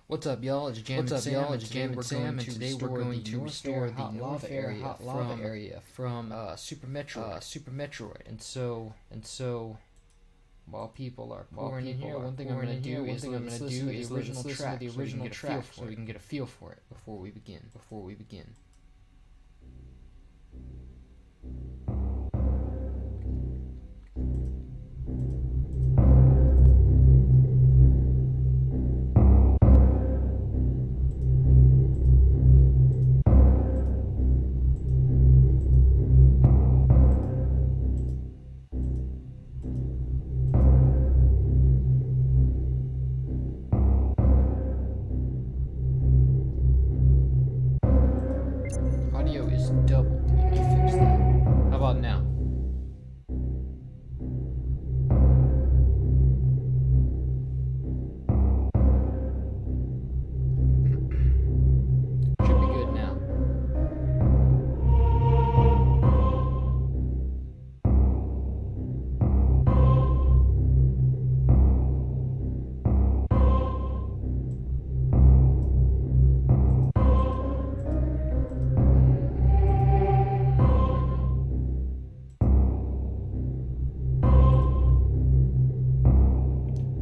What's up, y'all? It's Jam and Sam, and today we're going to restore the Norfair hot lava area from Super Metroid. And so, while people are pouring in here, one thing I'm going to do is listen to the original track, so we can get a feel for it before we begin. Audio is doubled. You need to fix that. How about now? Should be good now.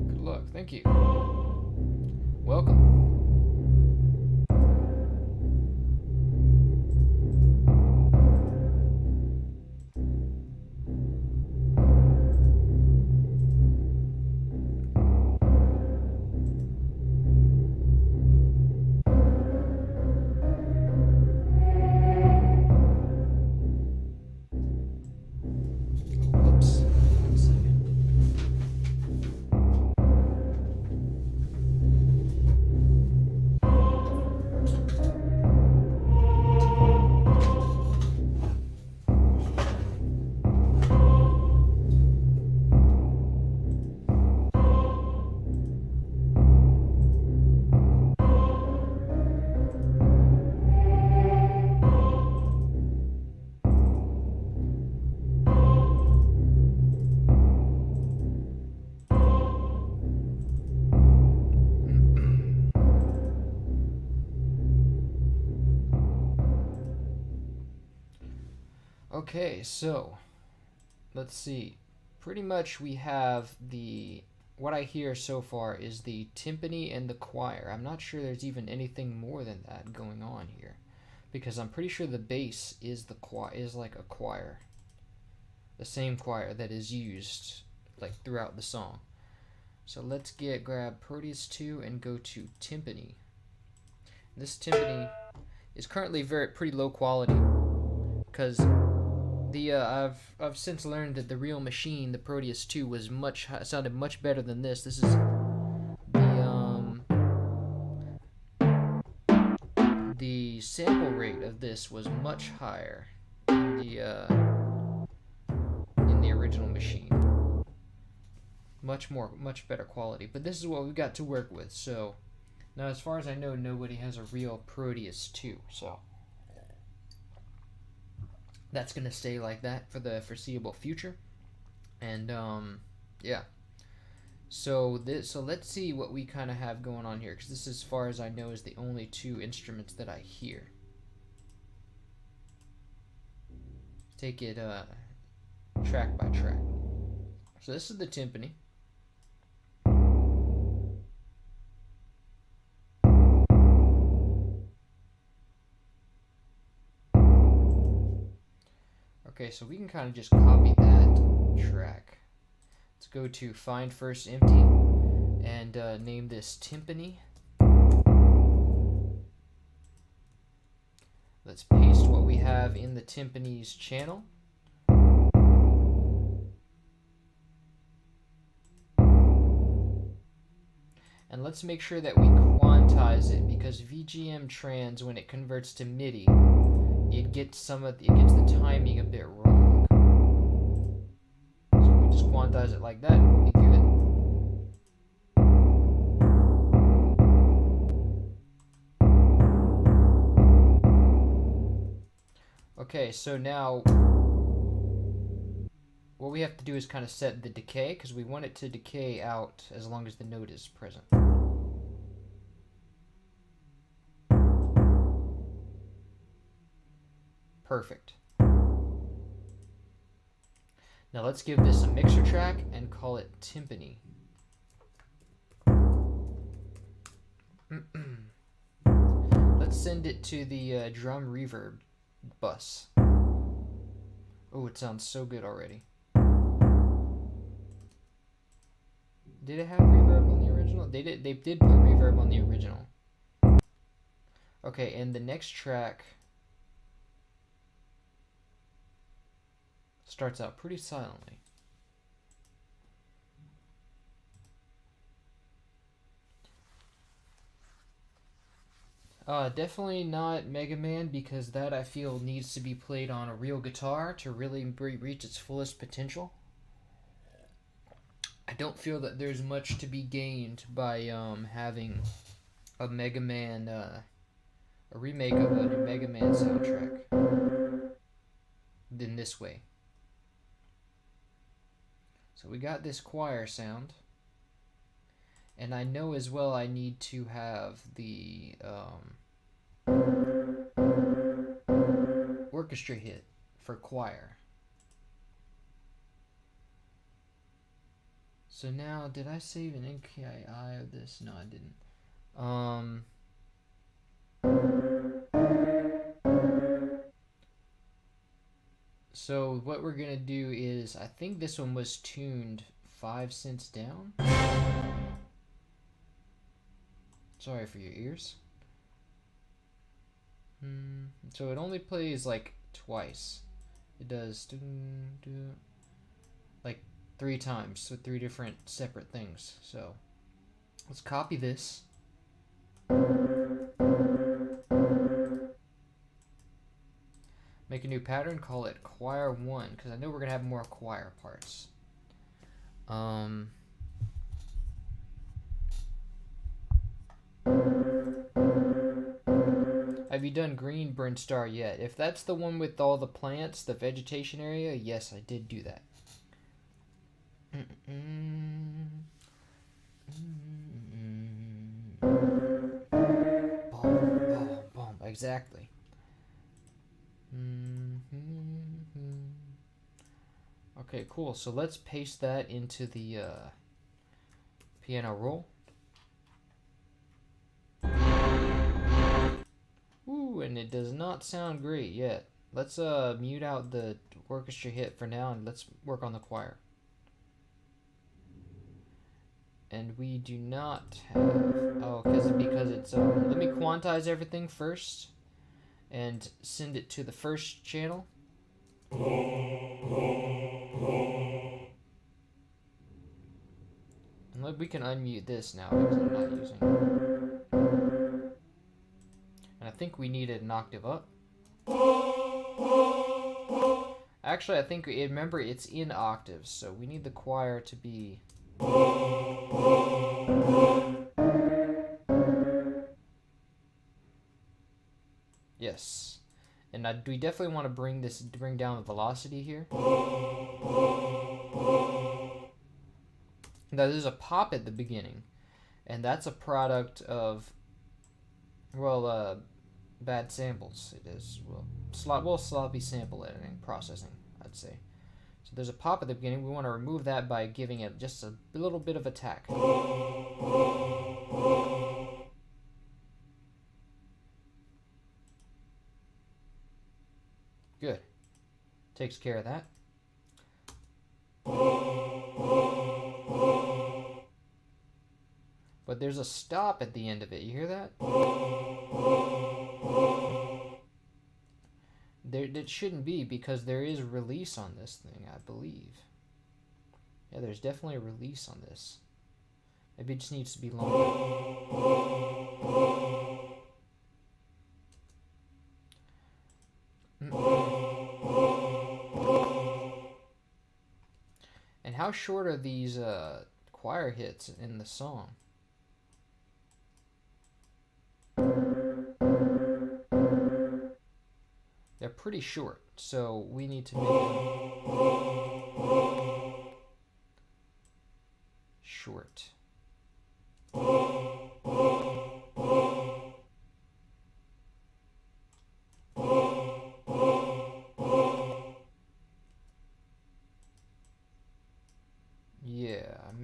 Good luck. Thank you. Welcome. Whoops. One second. Okay, so let's see. Pretty much we have what I hear so far is the timpani and the choir. I'm not sure there's even anything more than that going on here, because I'm pretty sure the bass is like a choir, the same choir that is used like throughout the song. So let's grab Proteus 2 and go to timpani. This timpani is currently pretty low quality, because I've since learned that the real machine, the Proteus 2, was sounded much better than this. This is the sample rate of this was much higher in the original machine. Much better quality. But this is what we've got to work with. So now, as far as I know, nobody has a real Proteus 2. So that's gonna stay like that for the foreseeable future. And yeah. So let's see what we kind of have going on here, because this, as far as I know, is the only two instruments that I hear. Take it track by track. So this is the timpani. Okay, so we can kind of just copy that track. Let's go to Find First Empty and name this Timpani. Let's paste what we have in the timpani's channel. And let's make sure that we quantize it, because VGM trans, when it converts to MIDI, it gets the timing a bit wrong. So we just quantize it like that and we'll be good. Okay, so now what we have to do is kind of set the decay, because we want it to decay out as long as the note is present. Perfect. Now let's give this a mixer track and call it Timpani. Let's send it to the drum reverb bus. Oh, it sounds so good already. Did it have reverb on the original? They did put reverb on the original. Okay, and the next track starts out pretty silently. Definitely not Mega Man, because that I feel needs to be played on a real guitar to really reach its fullest potential. I don't feel that there's much to be gained by having a Mega Man, a remake of a new Mega Man soundtrack in this way. So we got this choir sound, and I know as well I need to have the orchestra hit for choir. So now, did I save an NKI of this? No, I didn't. So what we're gonna do is, I think this one was tuned 5 cents down. Sorry for your ears. So it only plays like twice. It does like 3 times, so 3 different separate things. So let's copy this. Make a new pattern, call it choir 1, because I know we're gonna have more choir parts. Have you done Green Burn Star yet? If that's the one with all the plants, the vegetation area, yes, I did do that. Boom, boom, boom. Exactly. Okay, cool. So let's paste that into the piano roll. Ooh, and it does not sound great yet. Let's mute out the orchestra hit for now, and let's work on the choir. And we do not have... Oh, because it's... let me quantize everything first and send it to the first channel. And we can unmute this now because I'm not using it. And I think we need it an octave up. Actually, I think, remember, it's in octaves, so we need the choir to be... Yes. And we definitely want to bring down the velocity here. Now, there's a pop at the beginning, and that's a product of, well, bad samples. It is, well, sloppy sample editing, processing, I'd say. So there's a pop at the beginning. We want to remove that by giving it just a little bit of attack. Good. Takes care of that. But there's a stop at the end of it. You hear that? It shouldn't be, because there is release on this thing, I believe. Yeah, there's definitely a release on this. Maybe it just needs to be longer. And how short are these choir hits in the song? They're pretty short, so we need to make them short.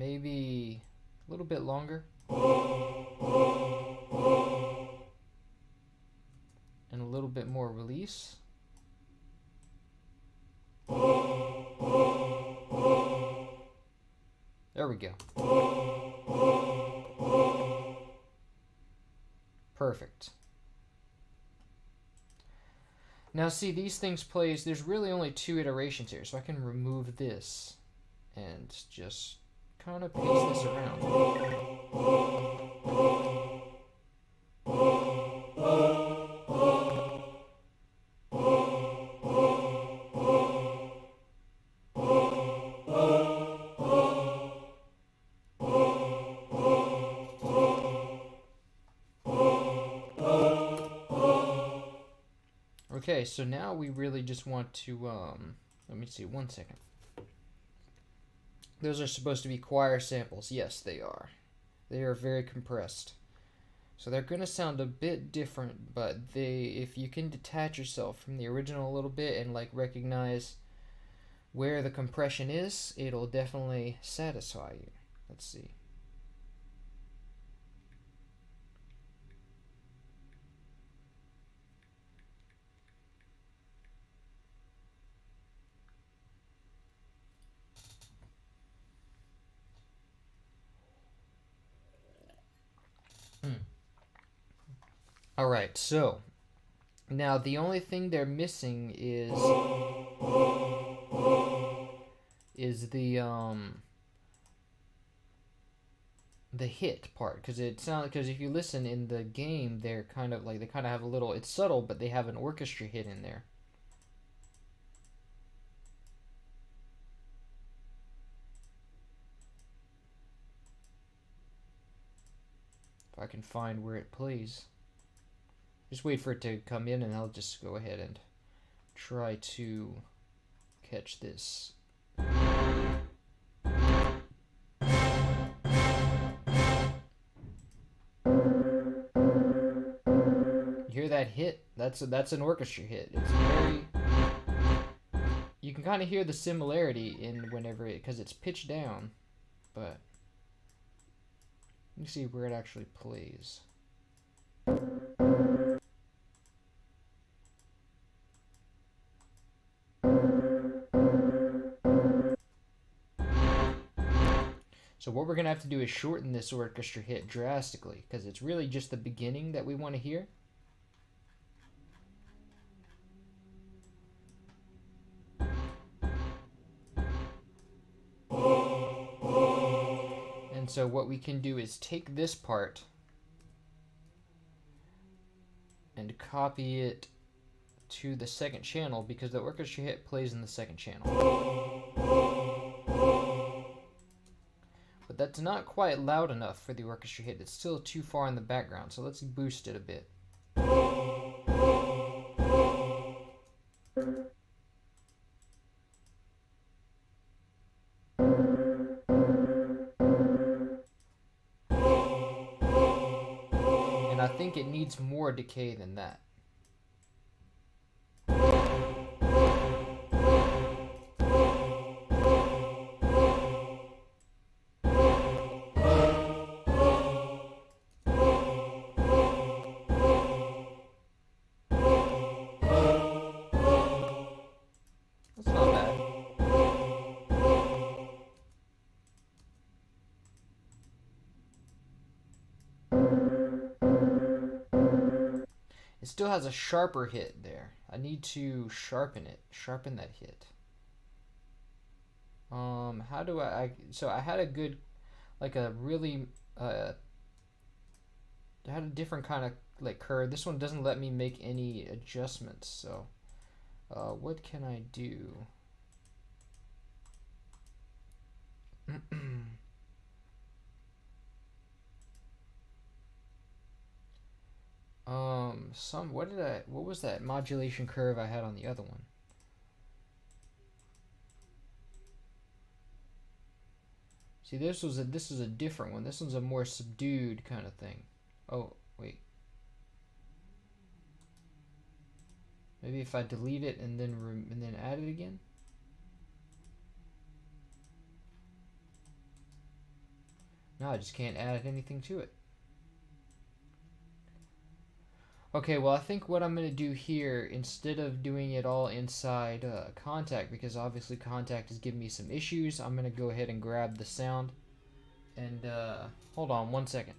maybe a little bit longer. And a little bit more release. There we go. Perfect. Now see, these things plays, there's really only 2 iterations here, so I can remove this and just kind of paste this around. Okay, so now we really just want to, let me see, 1 second. Those are supposed to be choir samples. Yes, they are. They are very compressed. So they're going to sound a bit different, but if you can detach yourself from the original a little bit and like recognize where the compression is, it'll definitely satisfy you. Let's see. All right, so now the only thing they're missing is the hit part, because if you listen in the game, they're kind of like, they kind of have a little, it's subtle, but they have an orchestra hit in there. If I can find where it plays. Just wait for it to come in and I'll just go ahead and try to catch this. You hear that hit? That's an orchestra hit. It's very, you can kind of hear the similarity in whenever it, because it's pitched down, but let me see where it actually plays. So what we're going to have to do is shorten this orchestra hit drastically, because it's really just the beginning that we want to hear. And so what we can do is take this part and copy it to the second channel, because the orchestra hit plays in the second channel. But that's not quite loud enough for the orchestra hit. It's still too far in the background, so let's boost it a bit. And I think it needs more decay than that. It still has a sharper hit there. I need to sharpen it. Sharpen that hit. How do so I had a good, like a really, I had a different kind of like curve. This one doesn't let me make any adjustments. So, what can I do? What was that modulation curve I had on the other one? See, this is a different one. This one's a more subdued kind of thing. Oh, wait. Maybe if I delete it and then add it again? No, I just can't add anything to it. Okay, well, I think what I'm going to do here, instead of doing it all inside Contact, because obviously Contact is giving me some issues, I'm going to go ahead and grab the sound. And hold on one second.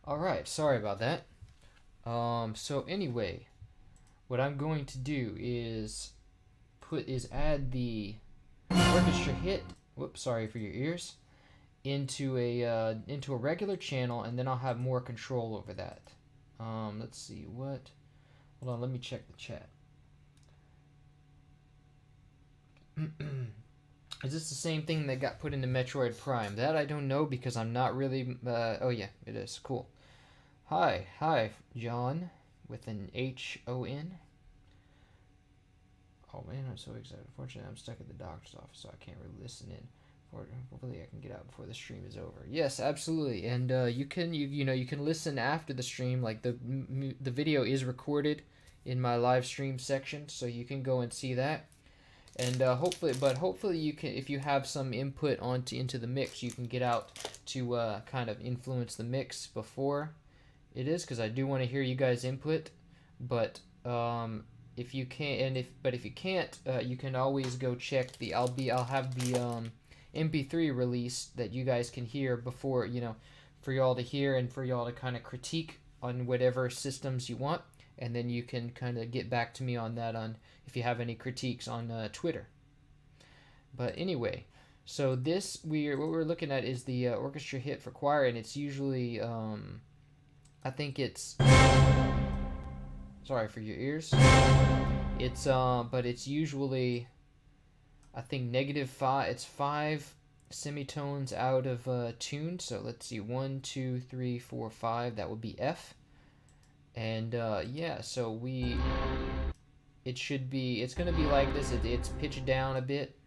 Alright, sorry about that. So anyway, what I'm going to do is add the orchestra hit, whoops, sorry for your ears, into a regular channel, and then I'll have more control over that. Let's see what. Hold on, let me check the chat. Is this the same thing that got put into Metroid Prime? That I don't know because I'm not really. Oh yeah, it is. Cool. Hi, John, with an H-O-N. Oh man, I'm so excited. Unfortunately, I'm stuck at the doctor's office, so I can't really listen in. Hopefully, I can get out before the stream is over. Yes, absolutely. And you can you can listen after the stream. Like the video is recorded in my live stream section, so you can go and see that. And hopefully you can, if you have some input into the mix, you can get out to kind of influence the mix before it is, because I do want to hear you guys input. But if you can't, if you can't, you can always go check the. I'll have the MP3 release that you guys can hear before, for y'all to hear and for y'all to kind of critique on whatever systems you want, and then you can kind of get back to me on that on if you have any critiques on Twitter. But anyway, so what we're looking at is the orchestra hit for choir, and it's usually I think it's, sorry for your ears. It's but it's usually, I think, -5. It's 5 semitones out of tune. So let's see, 1, 2, 3, 4, 5. That would be F. And yeah, so it's gonna be like this. It's pitched down a bit.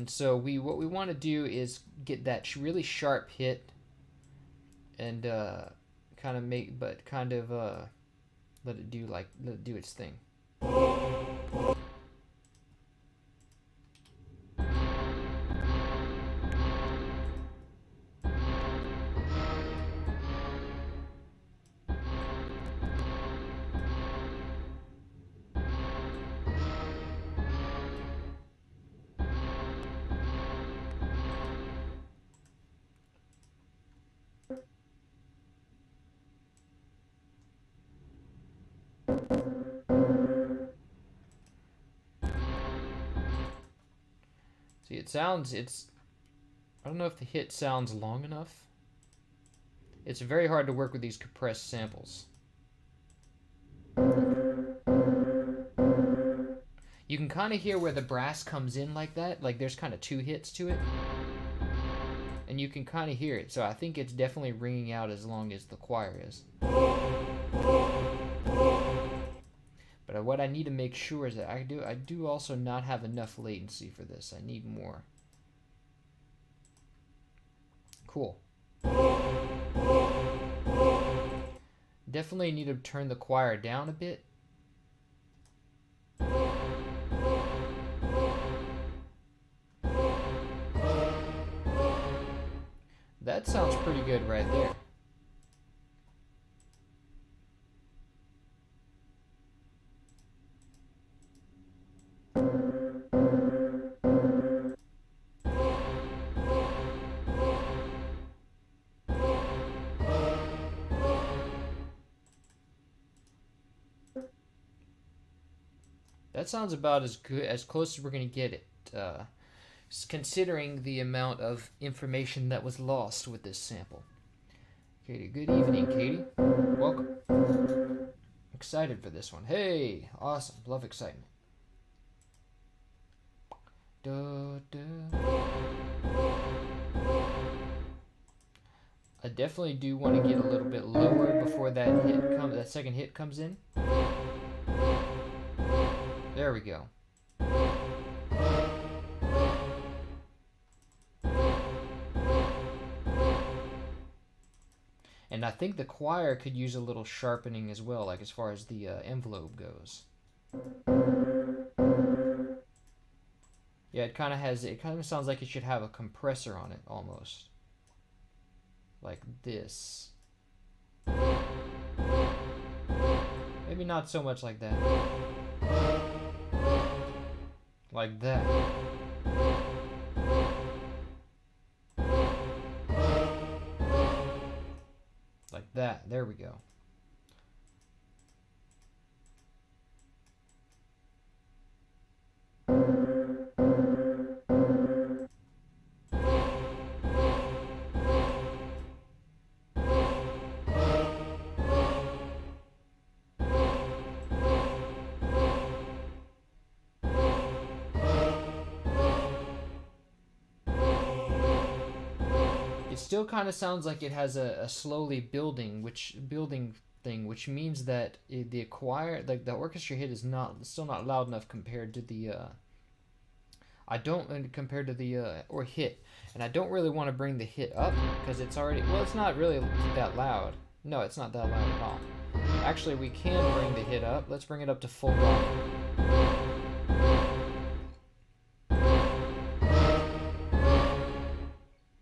And so what we want to do is get that really sharp hit and kind of let it do its thing. See, I don't know if the hit sounds long enough. It's very hard to work with these compressed samples. You can kind of hear where the brass comes in like that. Like there's kind of two hits to it. And you can kind of hear it. So I think it's definitely ringing out as long as the choir is. But what I need to make sure is that I do also not have enough latency for this. I need more. Cool. Definitely need to turn the choir down a bit. That sounds pretty good right there. That sounds about as good, as close as we're going to get it, considering the amount of information that was lost with this sample. Katie, good evening, Katie. Welcome. Excited for this one. Hey, awesome. Love excitement. Da, da. I definitely do want to get a little bit lower before that second hit comes in. There we go. And I think the choir could use a little sharpening as well, like as far as the envelope goes. Yeah, it kind of sounds like it should have a compressor on it almost. Like this. Maybe not so much like that. Like that. Like that. There we go. It still kind of sounds like it has a slowly building thing, which means that the choir, like the orchestra hit, is still not loud enough compared to the or hit, and I don't really want to bring the hit up because it's not really that loud. No, it's not that loud at all. Actually, we can bring the hit up. Let's bring it up to full volume.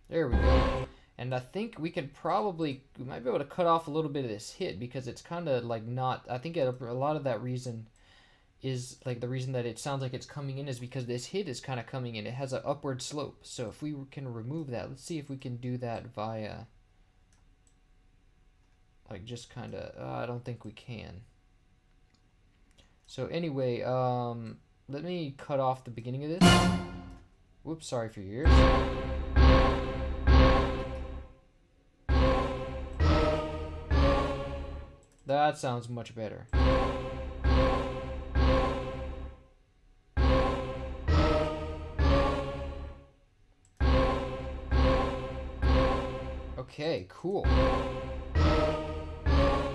There we go. And I think we might be able to cut off a little bit of this hit because it's kind of like not, I think a lot of that reason is like the reason that it sounds like it's coming in is because this hit is kind of coming in. It has an upward slope. So if we can remove that, let's see if we can do that via, like just kind of, I don't think we can. So anyway, let me cut off the beginning of this. Whoops, sorry for your ears. That sounds much better. Okay, cool.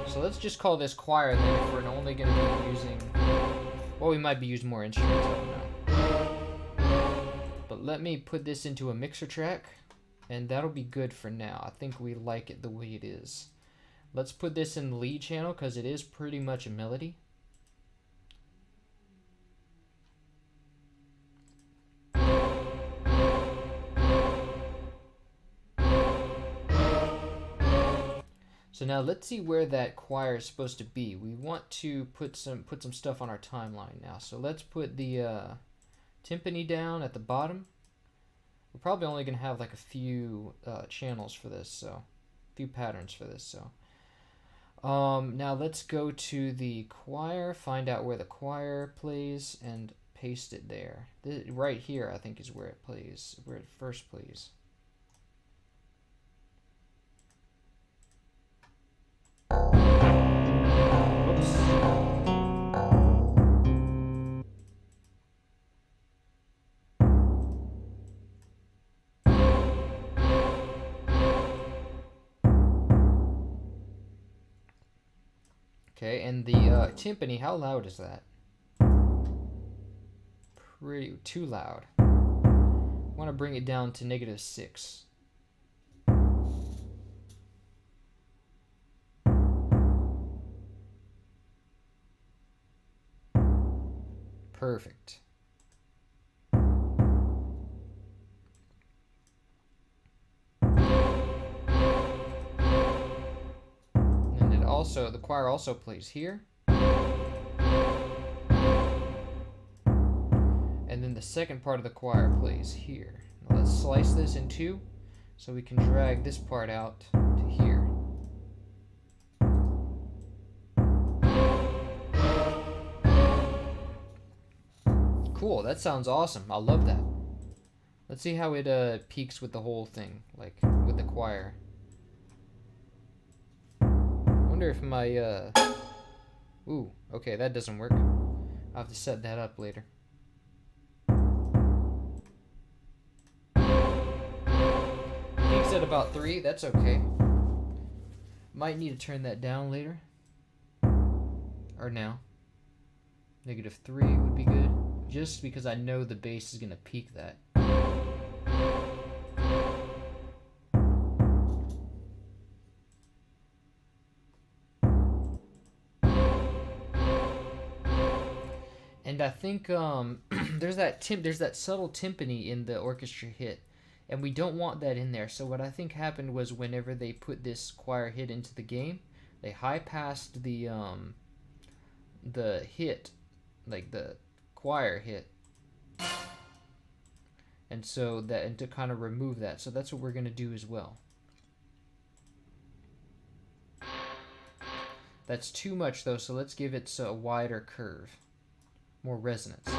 So let's just call this choir then if we're only going to be using... Well, we might be using more instruments, I don't know. But let me put this into a mixer track, and that'll be good for now. I think we like it the way it is. Let's put this in the lead channel because it is pretty much a melody. So now let's see where that choir is supposed to be. We want to put some stuff on our timeline now. So let's put the timpani down at the bottom. We're probably only gonna have like a few channels for this, so a few patterns for this. So now let's go to the choir, find out where the choir plays, and paste it there. Right here, I think, is where it plays, where it first plays. Okay, and the timpani, how loud is that? Too loud. I want to bring it down to -6. Perfect. And it also, the choir also plays here. And then the second part of the choir plays here. Now let's slice this in two so we can drag this part out to here. Cool, that sounds awesome. I love that. Let's see how it peaks with the whole thing, like with the choir. I wonder if my ooh, okay, that doesn't work. I'll have to set that up later. Peaks at about 3, that's okay. Might need to turn that down later. Or now. -3 would be good. Just because I know the bass is going to peak that. And I think there's that subtle timpani in the orchestra hit, and we don't want that in there. So what I think happened was whenever they put this choir hit into the game, they high-passed the hit, like the choir hit, and so that, and to kind of remove that. So that's what we're gonna do as well. That's too much though, so let's give it a wider curve, more resonance.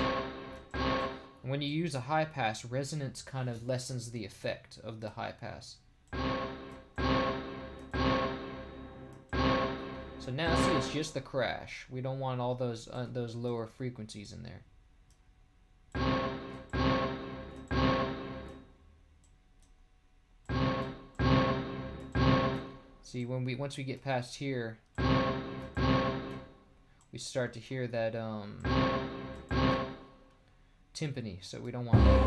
And when you use a high pass, resonance kind of lessens the effect of the high pass. So now see, it's just the crash. We don't want all those lower frequencies in there. See, once we get past here, we start to hear that timpani, so we don't want that.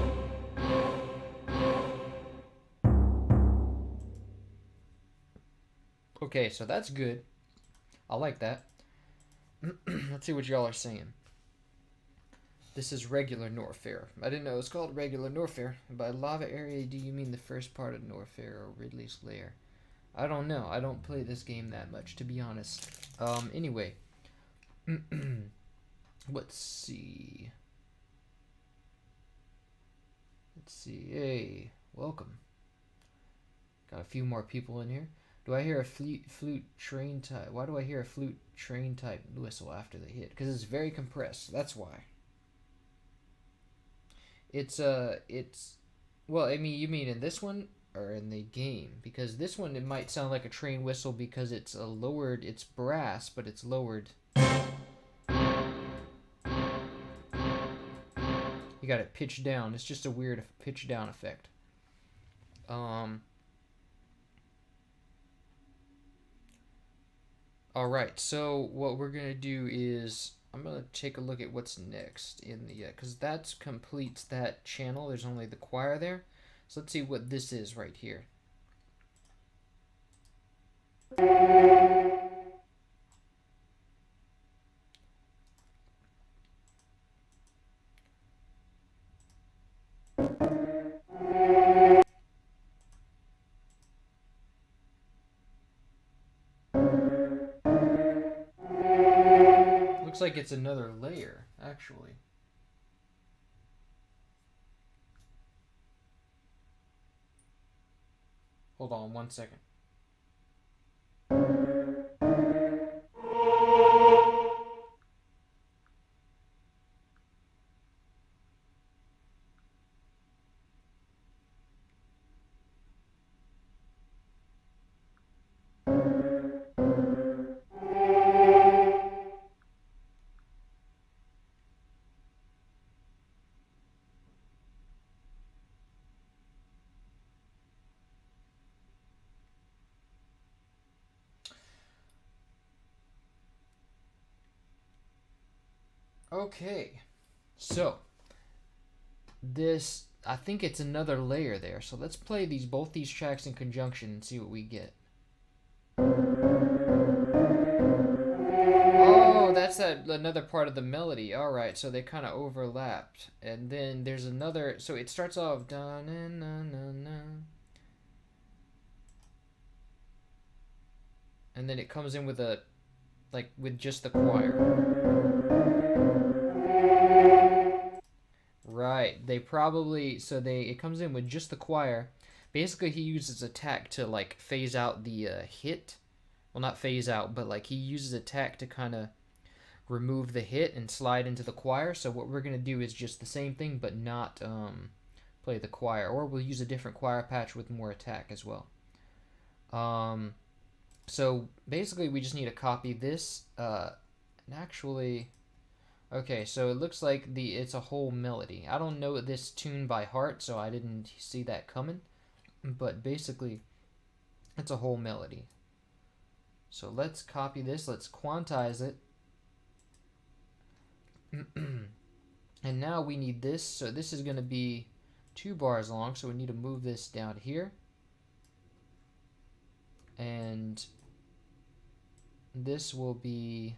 Okay, so that's good. I like that. Let's see what y'all are saying. This is regular Norfair. I didn't know it was called regular Norfair. By lava area, do you mean the first part of Norfair or Ridley's Lair? I don't know. I don't play this game that much, to be honest. Anyway. Let's see. Hey, welcome. Got a few more people in here. Do I hear a flute train type? Why do I hear a flute train type whistle after the hit? Because it's very compressed. That's why. It's well, I mean, you mean in this one or in the game? Because this one, it might sound like a train whistle because it's lowered. It's brass, but it's lowered. You got it pitched down. It's just a weird pitch down effect. Alright, so what we're going to do is I'm gonna take a look at what's next in the because that completes that channel. There's only the choir there, so let's see what this is right here. Looks like it's another layer, actually. Hold on 1 second. Okay, so this, I think it's another layer there. So let's play both these tracks in conjunction and see what we get. Oh, that's another part of the melody. All right, so they kind of overlapped, and then there's another. So it starts off da na na na na, and then it comes in with with just the choir. Right. They probably it comes in with just the choir. Basically, he uses attack to like phase out the hit. Well, not phase out, but like he uses attack to kind of remove the hit and slide into the choir. So what we're gonna do is just the same thing, but not play the choir, or we'll use a different choir patch with more attack as well. So basically, we just need to copy this. And actually. Okay, so it looks like it's a whole melody. I don't know this tune by heart, so I didn't see that coming. But basically, it's a whole melody. So let's copy this. Let's quantize it. And now we need this. So this is going to be 2 bars long, so we need to move this down here. And this will be...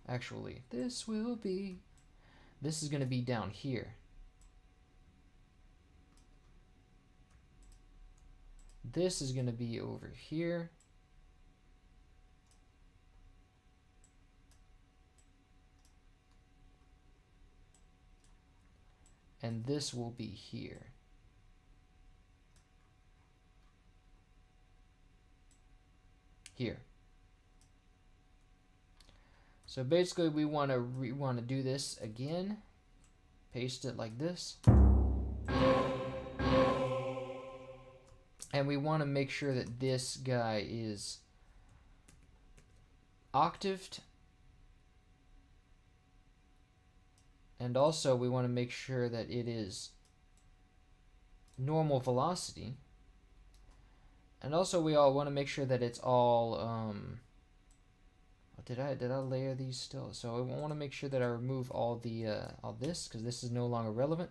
Actually, this is going to be down here. This is going to be over here. And this will be here. Here. So basically we want to do this again. Paste it like this. And we want to make sure that this guy is octaved. And also we want to make sure that it is normal velocity. And also we all want to make sure that it's all did I layer these still? So I want to make sure that I remove all this, because this is no longer relevant.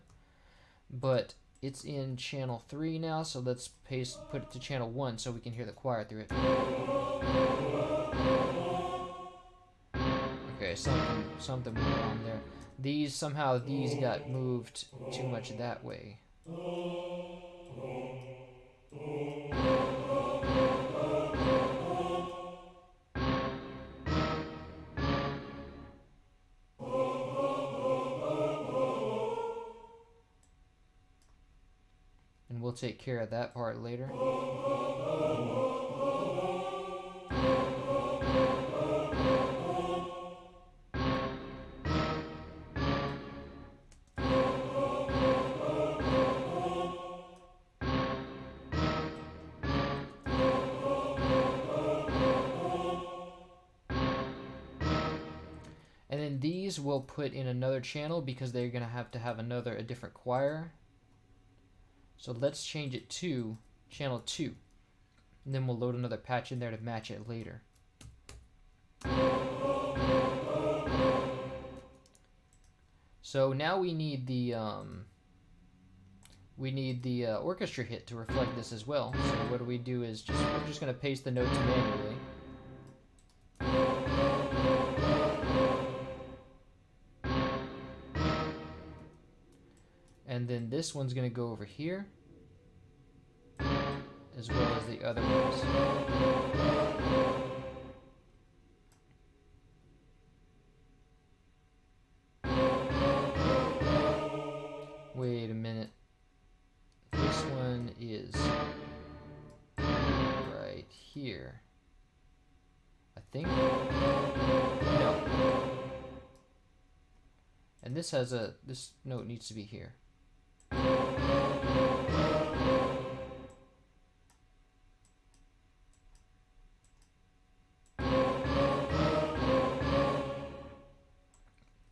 But it's in channel 3 now, so let's put it to channel 1 so we can hear the choir through it. Okay, something went on there. Somehow these got moved too much that way. And we'll take care of that part later. And then these we'll put in another channel because they're going to have a different choir. So let's change it to channel 2. And then we'll load another patch in there to match it later. So now we need the orchestra hit to reflect this as well. So what we do is we're just going to paste the notes manually. And then this one's going to go over here, as well as the other ones. Wait a minute. This one is right here. I think. No. And this note needs to be here.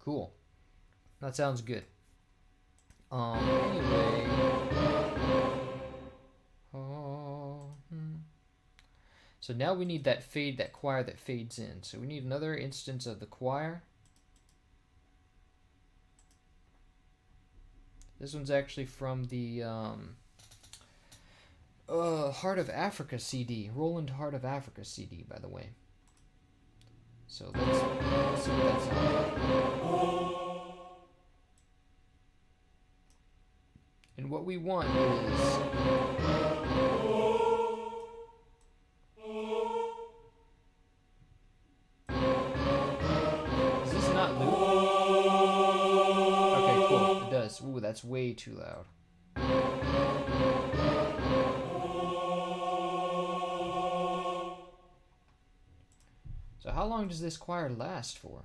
Cool. That sounds good. Anyway. So now we need that choir that fades in. So we need another instance of the choir. This one's actually from the Heart of Africa CD. Roland Heart of Africa CD, by the way. So let's see what that sounds like. And what we want is... Is this not loop? Okay, cool. It does. Ooh, that's way too loud. So how long does this choir last for?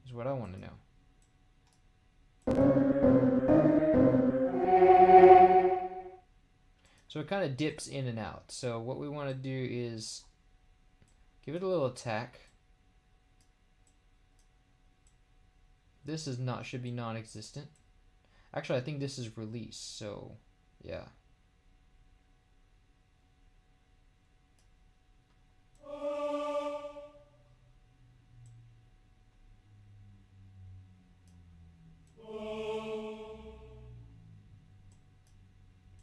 Is what I want to know. So it kind of dips in and out. So what we want to do is give it a little attack. This is should be non-existent. Actually, I think this is release. So yeah.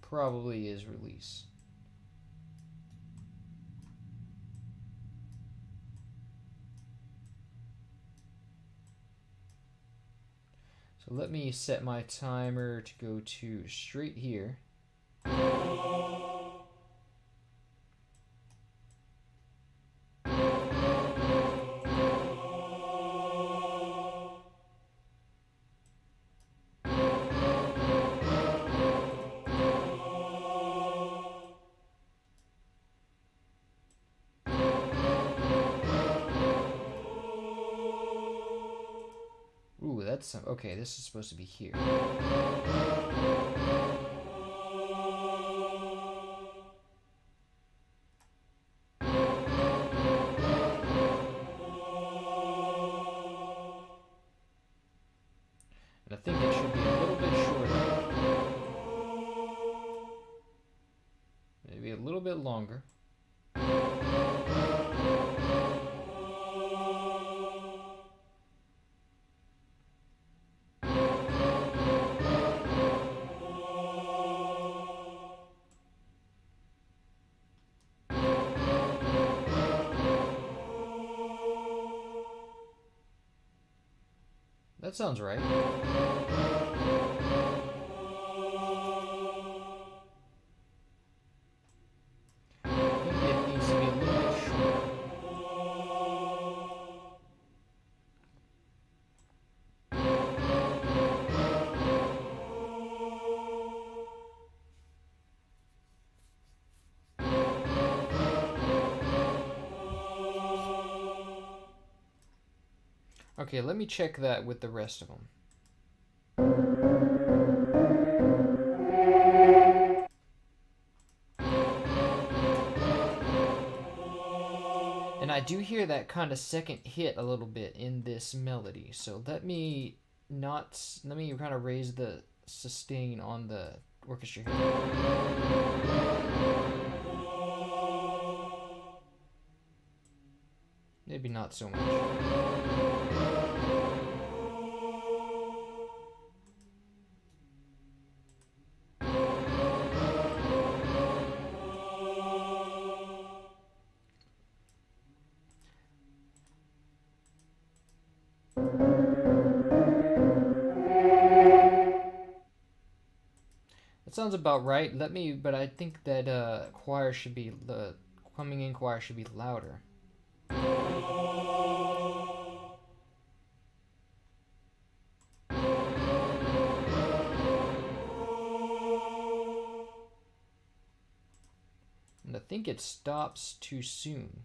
Probably is release. So let me set my timer to go to straight here. Okay, this is supposed to be here. And I think it should be a little bit shorter. Maybe a little bit longer. That sounds right. I think it needs to be a little bit shorter. Okay, let me check that with the rest of them. And I do hear that kind of second hit a little bit in this melody. So let me kind of raise the sustain on the orchestra here. Maybe not so much. sounds about right. But I think that choir should be the coming in choir should be louder. And I think it stops too soon.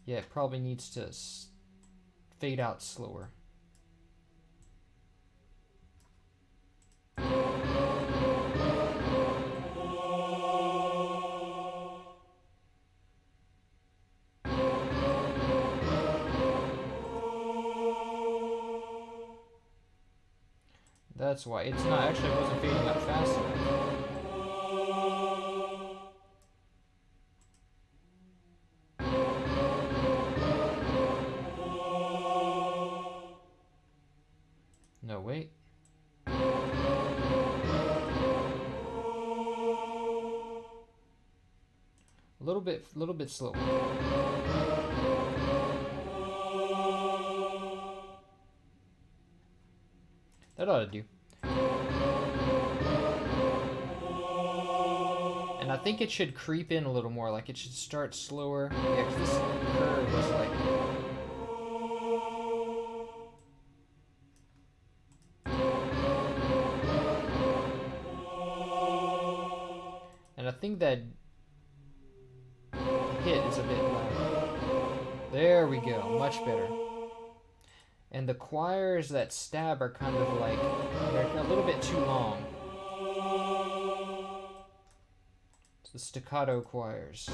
Yeah, it probably needs to fade out slower. That's why it's not actually it wasn't fading out fast enough. No, wait. A little bit slow. That ought to do. And I think it should creep in a little more, like it should start slower. Yeah, because this curve was like... And I think that hit is a bit louder. There we go, much better. And the choirs that stab are kind of like, they're a little bit too long. It's the staccato choirs.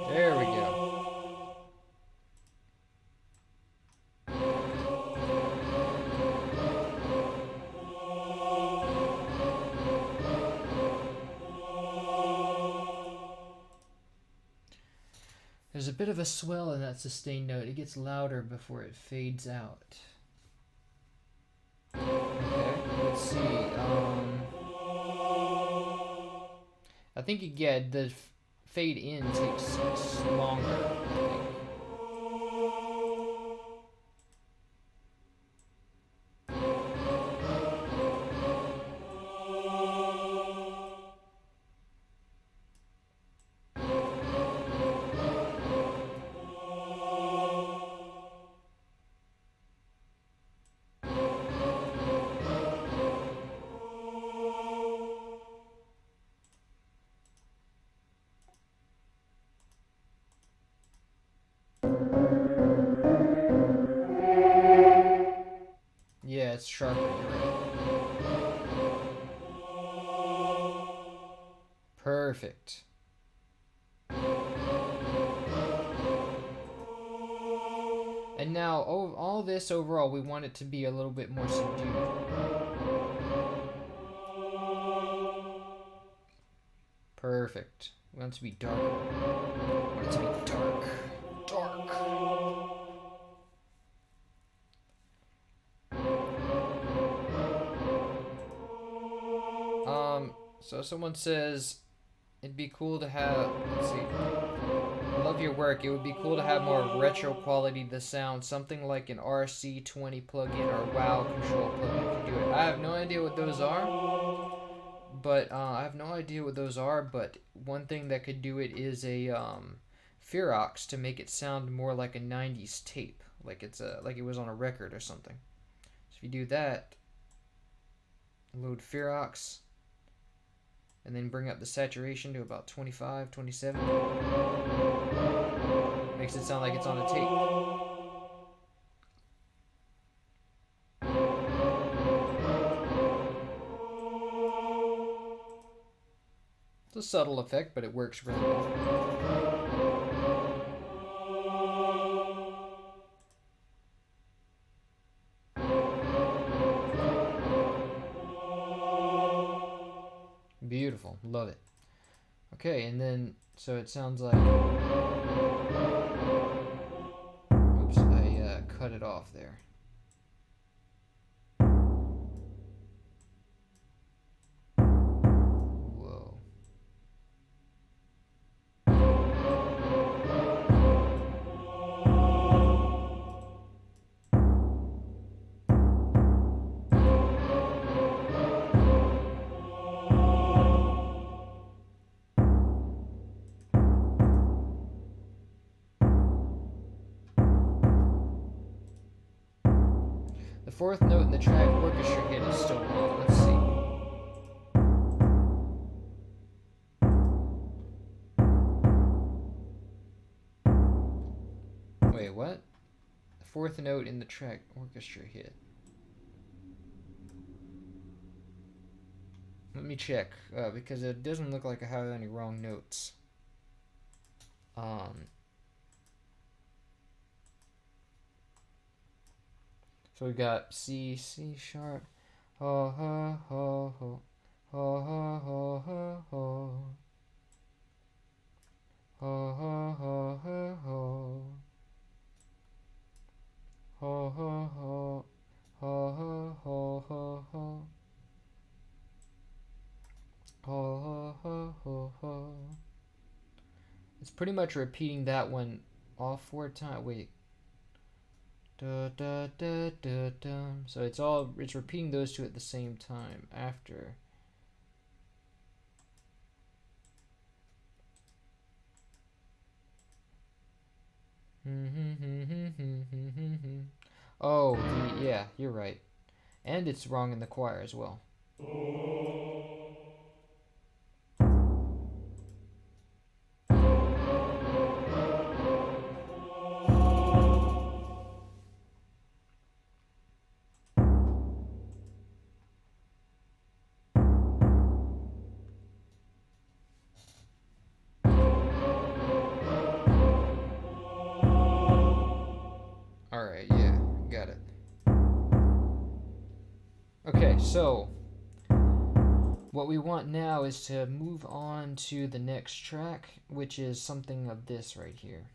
There we go. There's a bit of a swell in that sustained note. It gets louder before it fades out. Okay, let's see. I think the fade in takes longer, I think. Yeah, it's sharper, you're right. Perfect. And now, all this overall, we want it to be a little bit more subdued. Perfect. We want it to be darker. We want it to be dark. Dark. So someone says, it'd be cool to have, let's see, I love your work. It would be cool to have more retro quality to the sound, something like an RC20 plugin or WoW control plugin could do it. I have no idea what those are, but one thing that could do it is a Ferox to make it sound more like a 90s tape, like it was on a record or something. So if you do that, load Ferox. and then bring up the saturation to about 25, 27. Makes it sound like it's on a tape. It's a subtle effect, but it works really well. Beautiful. Love it. Okay, and then, so it sounds like... Oops, I cut it off there. Whoa. The fourth note in the track orchestra hit is still wrong. Let's see. Wait, what? The fourth note in the track orchestra hit. Let me check, because it doesn't look like I have any wrong notes. So we got C, C sharp, ho ho ho ho, ho ho ho ho ho, ho ho ho ho ho, ho ho ho, ho ho ho ho ho, ho ho ho ho ho. It's pretty much repeating that one all 4 times. Wait. Da, da, da, da, da. So it's repeating those two at the same time after. Oh, yeah, you're right. And it's wrong in the choir as well. Alright, yeah, got it. Okay, so what we want now is to move on to the next track, which is something of this right here.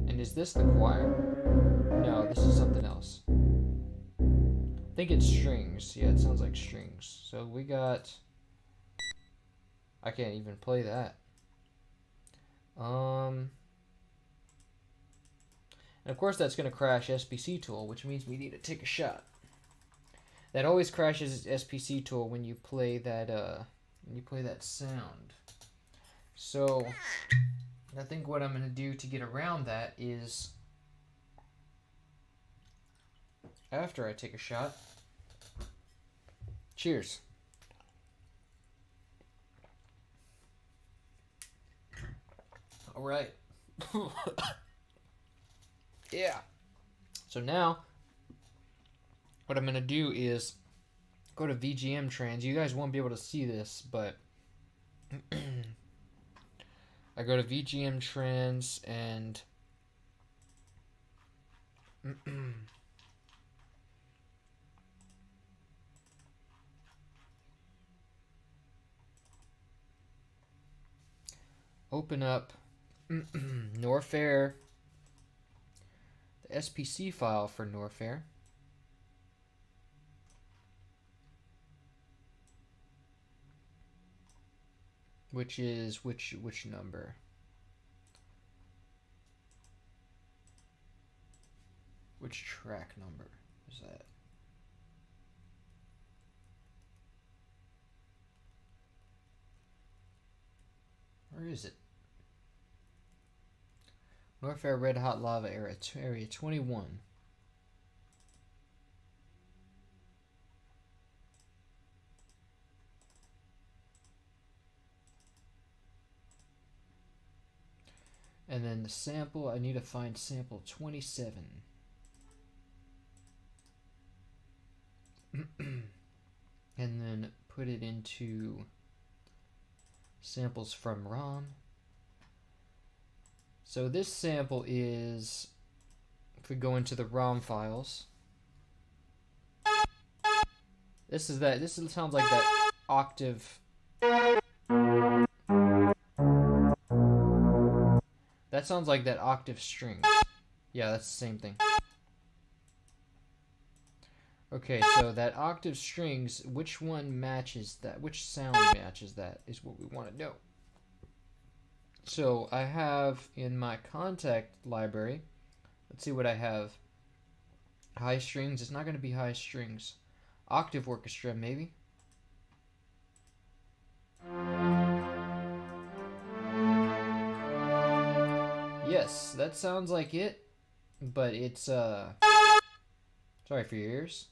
And is this the choir? No, this is something else. I think it's strings. Yeah, it sounds like strings. So we got... I can't even play that. And of course that's going to crash SPC Tool, which means we need to take a shot. That always crashes SPC Tool when you play that sound. So I think what I'm going to do to get around that is, after I take a shot, cheers. All right. Yeah. So now, what I'm going to do is go to VGM Trans. You guys won't be able to see this, but I go to VGM Trans and open up Norfair, the SPC file for Norfair. Which is which number? Which track number is that? Where is it? Norfair Red Hot Lava Area 21. And then the sample, I need to find sample 27. And then put it into samples from ROM. So this sample is, if we go into the ROM files, this sounds like that octave. That sounds like that octave strings. Yeah, that's the same thing. Okay, so that octave strings, which one matches that? Which sound matches that is what we want to know. So I have in my contact library, let's see what I have. High strings, it's not going to be high strings. Octave orchestra, maybe? Yes, that sounds like it, but it's, sorry for your ears.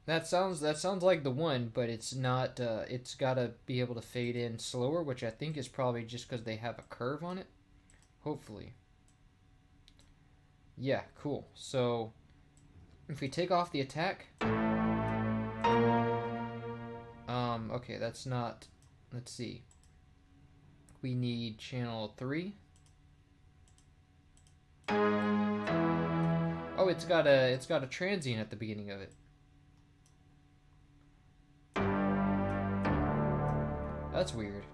That sounds like the one, but it's not, it's gotta be able to fade in slower, which I think is probably just because they have a curve on it. Hopefully. Yeah, cool. So, if we take off the attack, okay, that's not, let's see. We need channel 3. Oh, it's got a transient at the beginning of it. That's weird.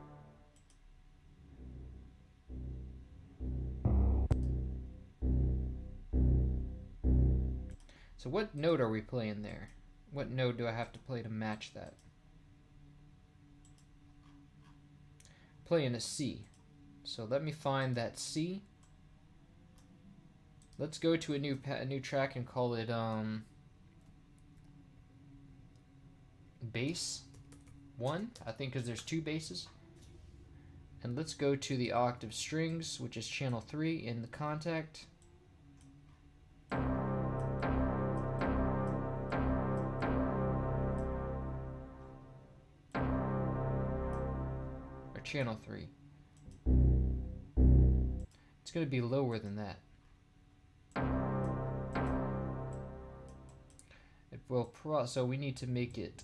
So what note are we playing there? What note do I have to play to match that? Playing a C. So let me find that C. Let's go to a new track and call it bass 1, I think, because there's 2 basses. And let's go to the octave strings, which is channel 3 in the contact. Or channel 3. It's going to be lower than that. So we need to make it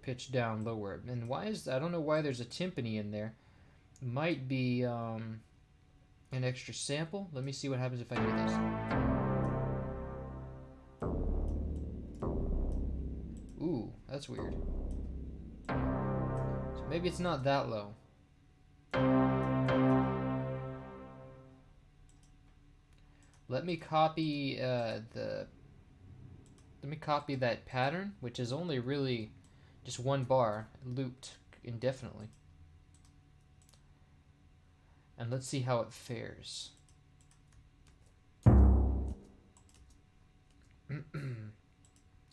pitch down lower. And why is that? I don't know why there's a timpani in there. Might be an extra sample. Let me see what happens if I do this. Ooh, that's weird. So maybe it's not that low. Let me copy let me copy that pattern, which is only really just 1 bar looped indefinitely. And let's see how it fares.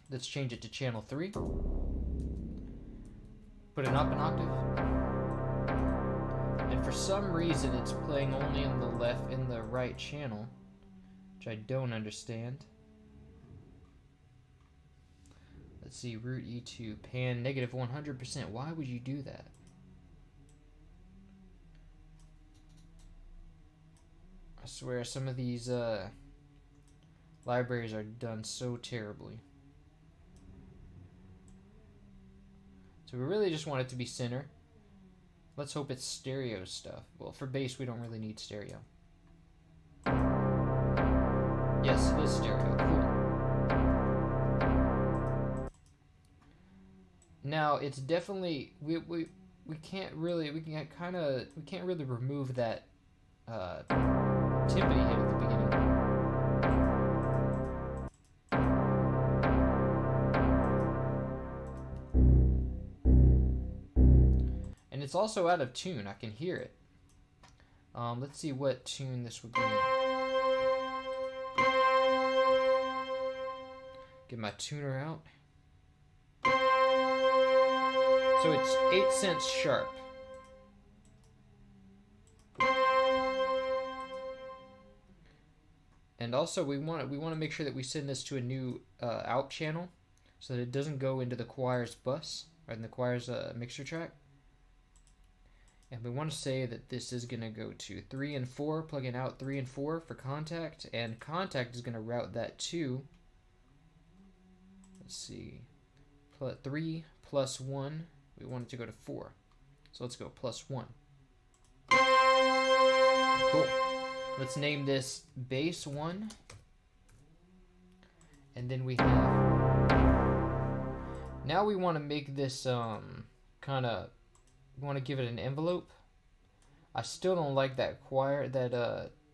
Let's change it to channel 3. Put it up an octave. And for some reason it's playing only in the right channel, which I don't understand. Let's see, root E2, pan negative 100%. Why would you do that? I swear some of these libraries are done so terribly. So we really just want it to be center. Let's hope it's stereo stuff. Well, for bass we don't really need stereo. Yes, it is stereo. Cool. Now it's definitely we can't really remove that timpani hit at the beginning. And it's also out of tune. I can hear it. Let's see what tune this would be. Get my tuner out. So it's 8 cents sharp. And also we want to make sure that we send this to a new out channel so that it doesn't go into the choir's bus or in the choir's mixer track. And we want to say that this is going to go to 3 and 4, plug in out 3 and 4 for contact, and contact is going to route that to, let's see, 3 plus 1, we want it to go to 4. So let's go plus 1. Cool. Let's name this base 1. And then we have, now we want to make this kind of, we want to give it an envelope. I still don't like that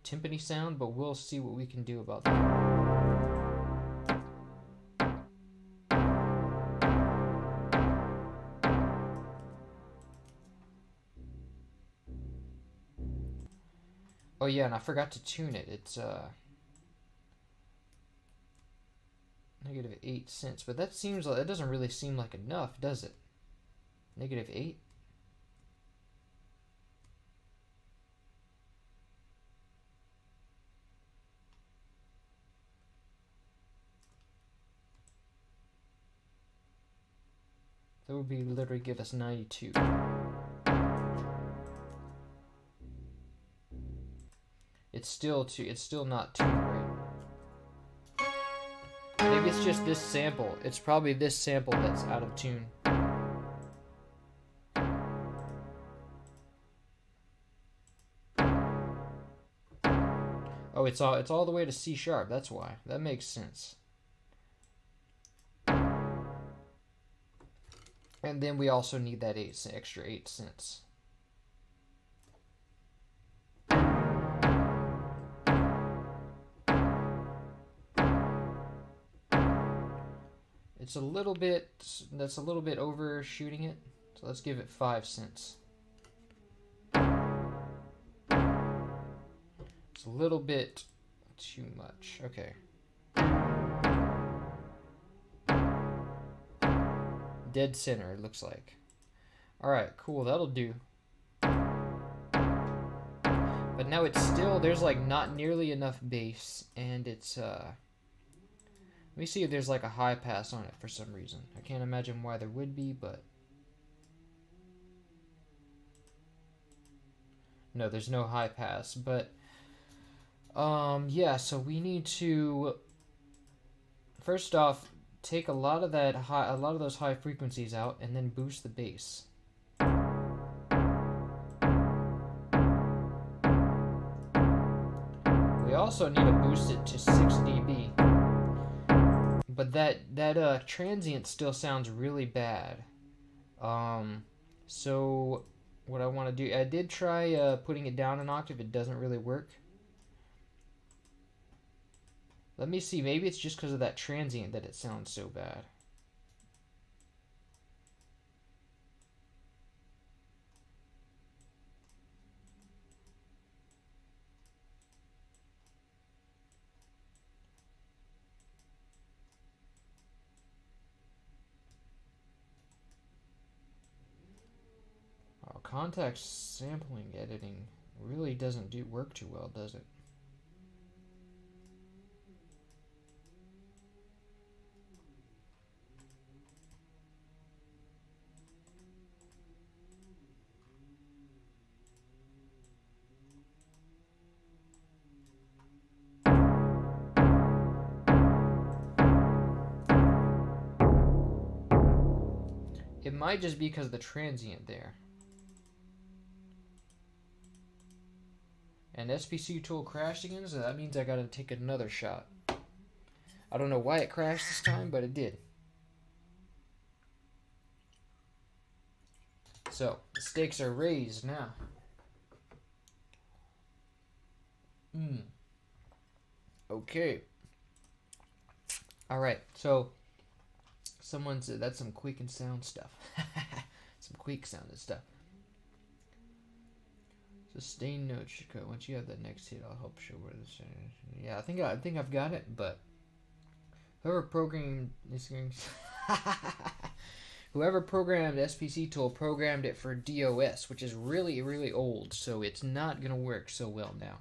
timpani sound, but we'll see what we can do about that. Oh yeah, and I forgot to tune it. It's negative 8 cents, but that seems like, it doesn't really seem like enough, does it? Negative 8? That would be literally give us 92. It's still not tuned right. Maybe it's just this sample. It's probably this sample that's out of tune. Oh, it's all the way to C sharp. That's why. That makes sense. And then we also need that extra 8 cents. It's a little bit, that's a little bit overshooting it. So let's give it 5 cents. It's a little bit too much. Okay. Dead center, it looks like. Alright, cool, that'll do. But now it's still, there's like not nearly enough bass, and it's, let me see if there's like a high pass on it for some reason. I can't imagine why there would be, but no, there's no high pass. But yeah, so we need to first off take a lot of those high frequencies out and then boost the bass. We also need to boost it to 6 dB. But that transient still sounds really bad. So what I want to do, I did try putting it down an octave. It doesn't really work. Let me see. Maybe it's just because of that transient that it sounds so bad. Context sampling editing really doesn't work too well, does it? It might just be because of the transient there. And SPC tool crashed again, so that means I gotta take another shot. I don't know why it crashed this time, but it did. So, the stakes are raised now. Okay. Alright, so someone said that's some quick and sound stuff. Some quick sounded stuff. Sustain note should go. Once you have that next hit, I'll help show where this is. Yeah, I think I've got it, but whoever programmed this game Whoever programmed SPC Tool programmed it for DOS, which is really, really old, so it's not going to work so well now.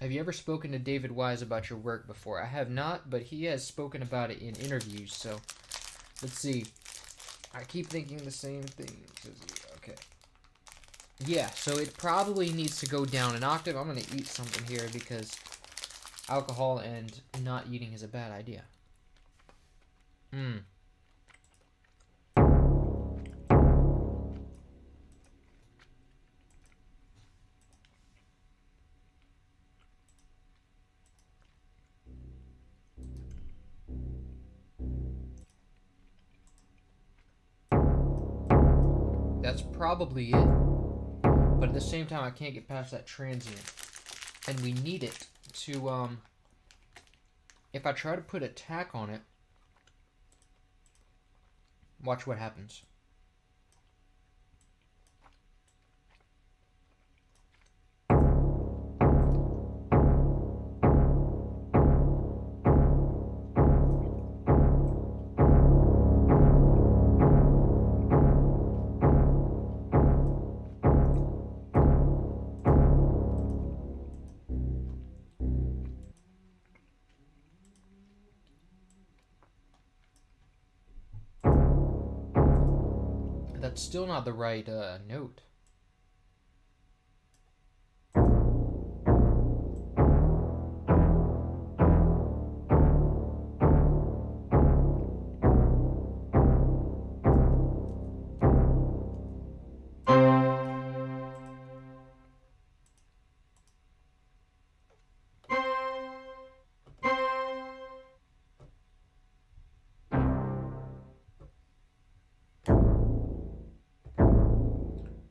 Have you ever spoken to David Wise about your work before? I have not, but he has spoken about it in interviews, so let's see. I keep thinking the same thing. Okay. Yeah, so it probably needs to go down an octave. I'm going to eat something here because alcohol and not eating is a bad idea. That's probably it. But at the same time, I can't get past that transient. And we need it to, if I try to put a tack on it, watch what happens. That's still not the right note.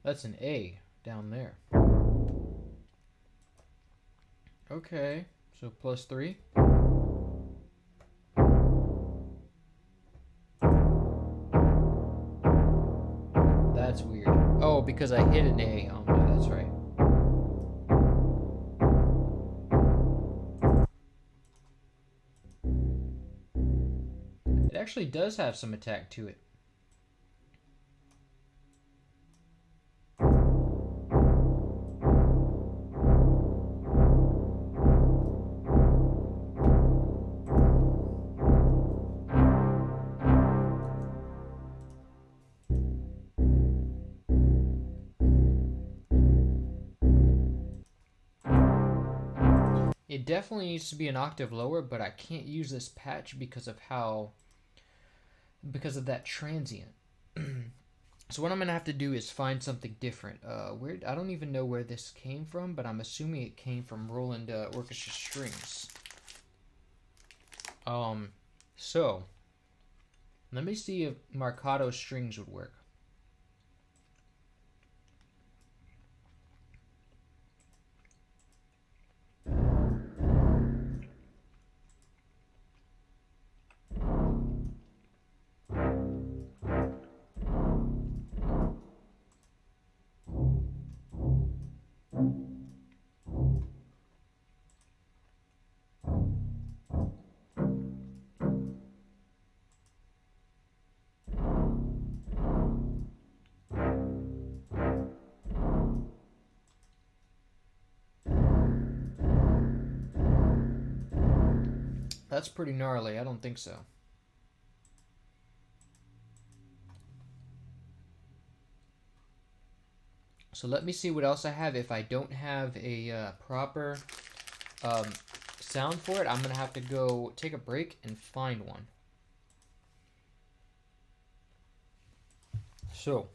That's an A down there. Okay, so +3. That's weird. Oh, because I hit an A. Oh, no, that's right. It actually does have some attack to it. It definitely needs to be an octave lower, but I can't use this patch because of that transient. So what I'm gonna have to do is find something different. I don't even know where this came from, but I'm assuming it came from Roland Orchestra Strings. So let me see if Marcato Strings would work. That's pretty gnarly. I don't think so. So let me see what else I have. If I don't have a proper sound for it, I'm going to have to go take a break and find one. So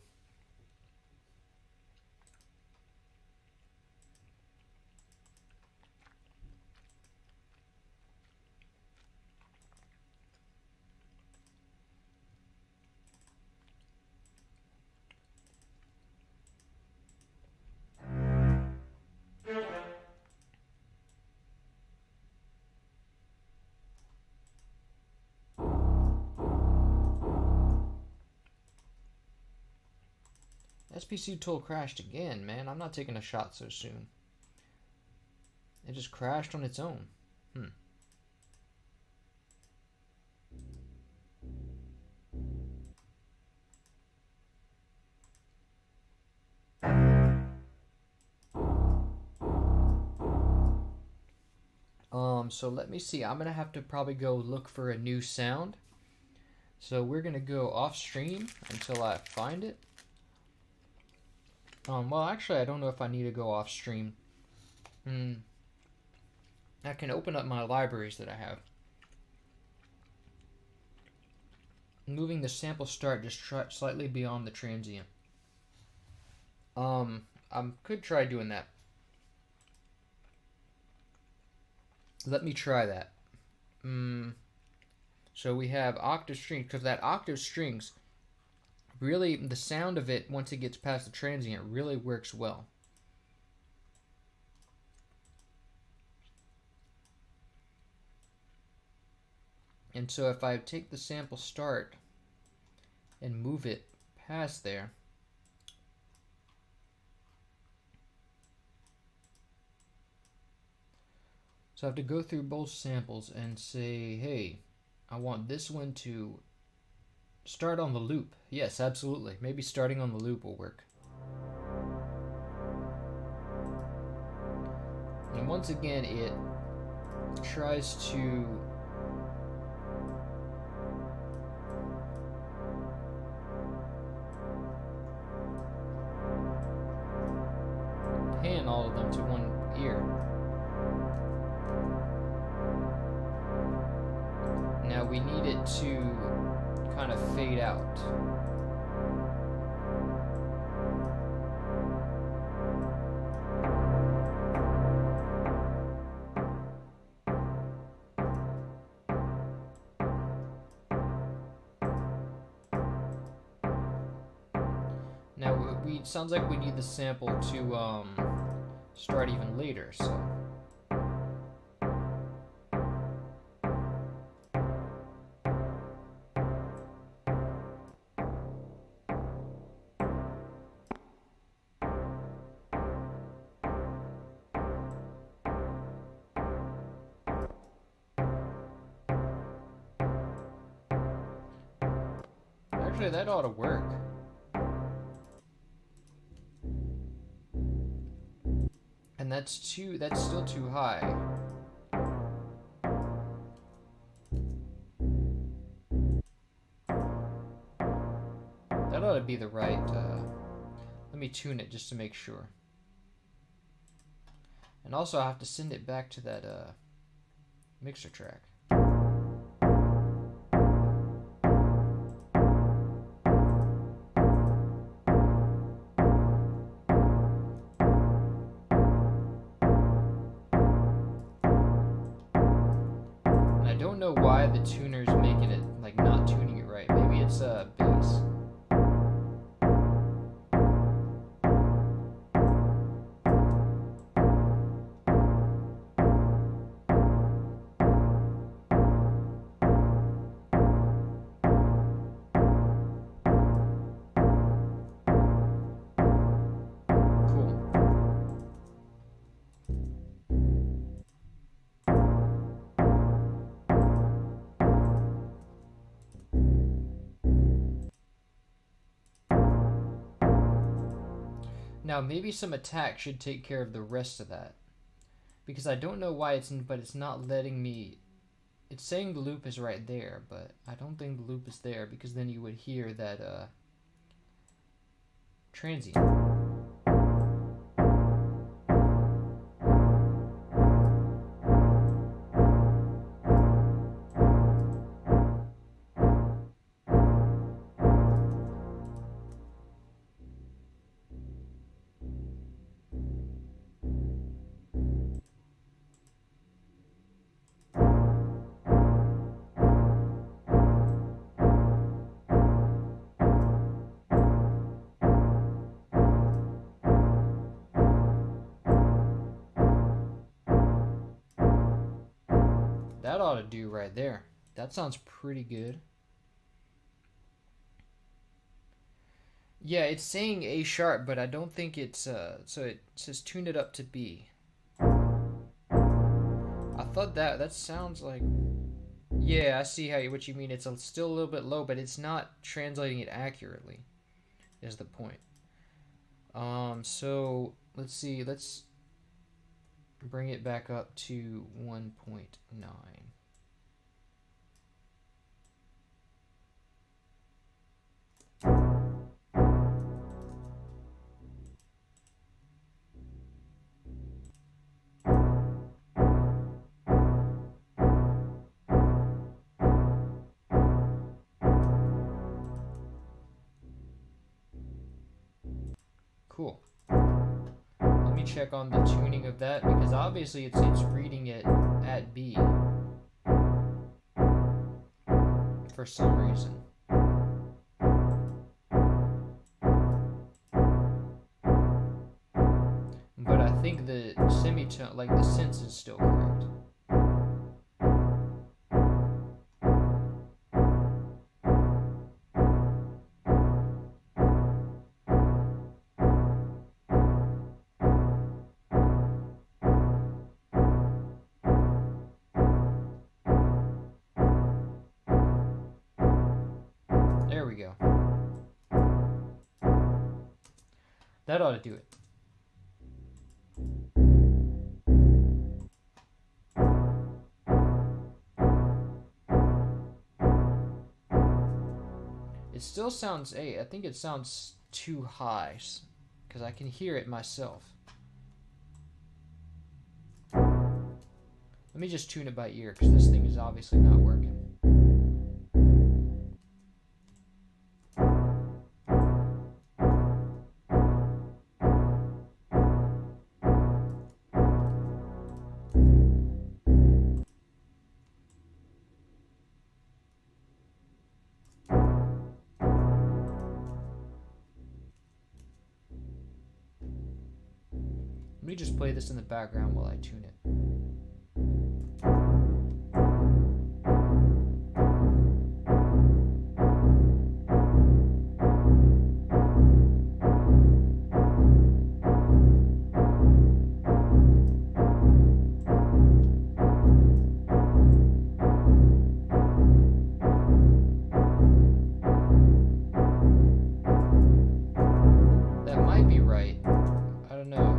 SPC tool crashed again, man. I'm not taking a shot so soon. It just crashed on its own. So let me see. I'm gonna have to probably go look for a new sound. So we're gonna go off stream until I find it. Well, actually, I don't know if I need to go off stream. I can open up my libraries that I have. Moving the sample start just slightly beyond the transient. I could try doing that. Let me try that. So we have octave strings, because that octave strings, really, the sound of it, once it gets past the transient, really works well. And so if I take the sample start and move it past there, so I have to go through both samples and say, hey, I want this one to start on the loop. Yes, absolutely. Maybe starting on the loop will work. And once again, it tries to pan all of them to one ear. Now we need it to kind of fade out. Now it sounds like we need the sample to start even later, so. Actually, that ought to work. And that's still too high. That ought to be the right, let me tune it just to make sure. And also I have to send it back to that, mixer track. Why the tuner's making it, like, not tuning it right. Maybe it's bass. Now maybe some attack should take care of the rest of that, because I don't know why it's not letting me. It's saying the loop is right there, but I don't think the loop is there, because then you would hear that transient. That ought to do right there. That sounds pretty good. Yeah, it's saying A sharp, but I don't think it's, so it says tune it up to B. I thought that sounds like, yeah, I see what you mean. It's still a little bit low, but it's not translating it accurately, is the point. So let's see, bring it back up to 1.9. Cool. Let me check on the tuning of that, because obviously it's reading it at B for some reason. But I think the semitone, like the sense, is still correct. There we go. That ought to do it. It still sounds A. I think it sounds too high, because I can hear it myself. Let me just tune it by ear, because this thing is obviously not working. Let me just play this in the background while I tune it. That might be right. I don't know.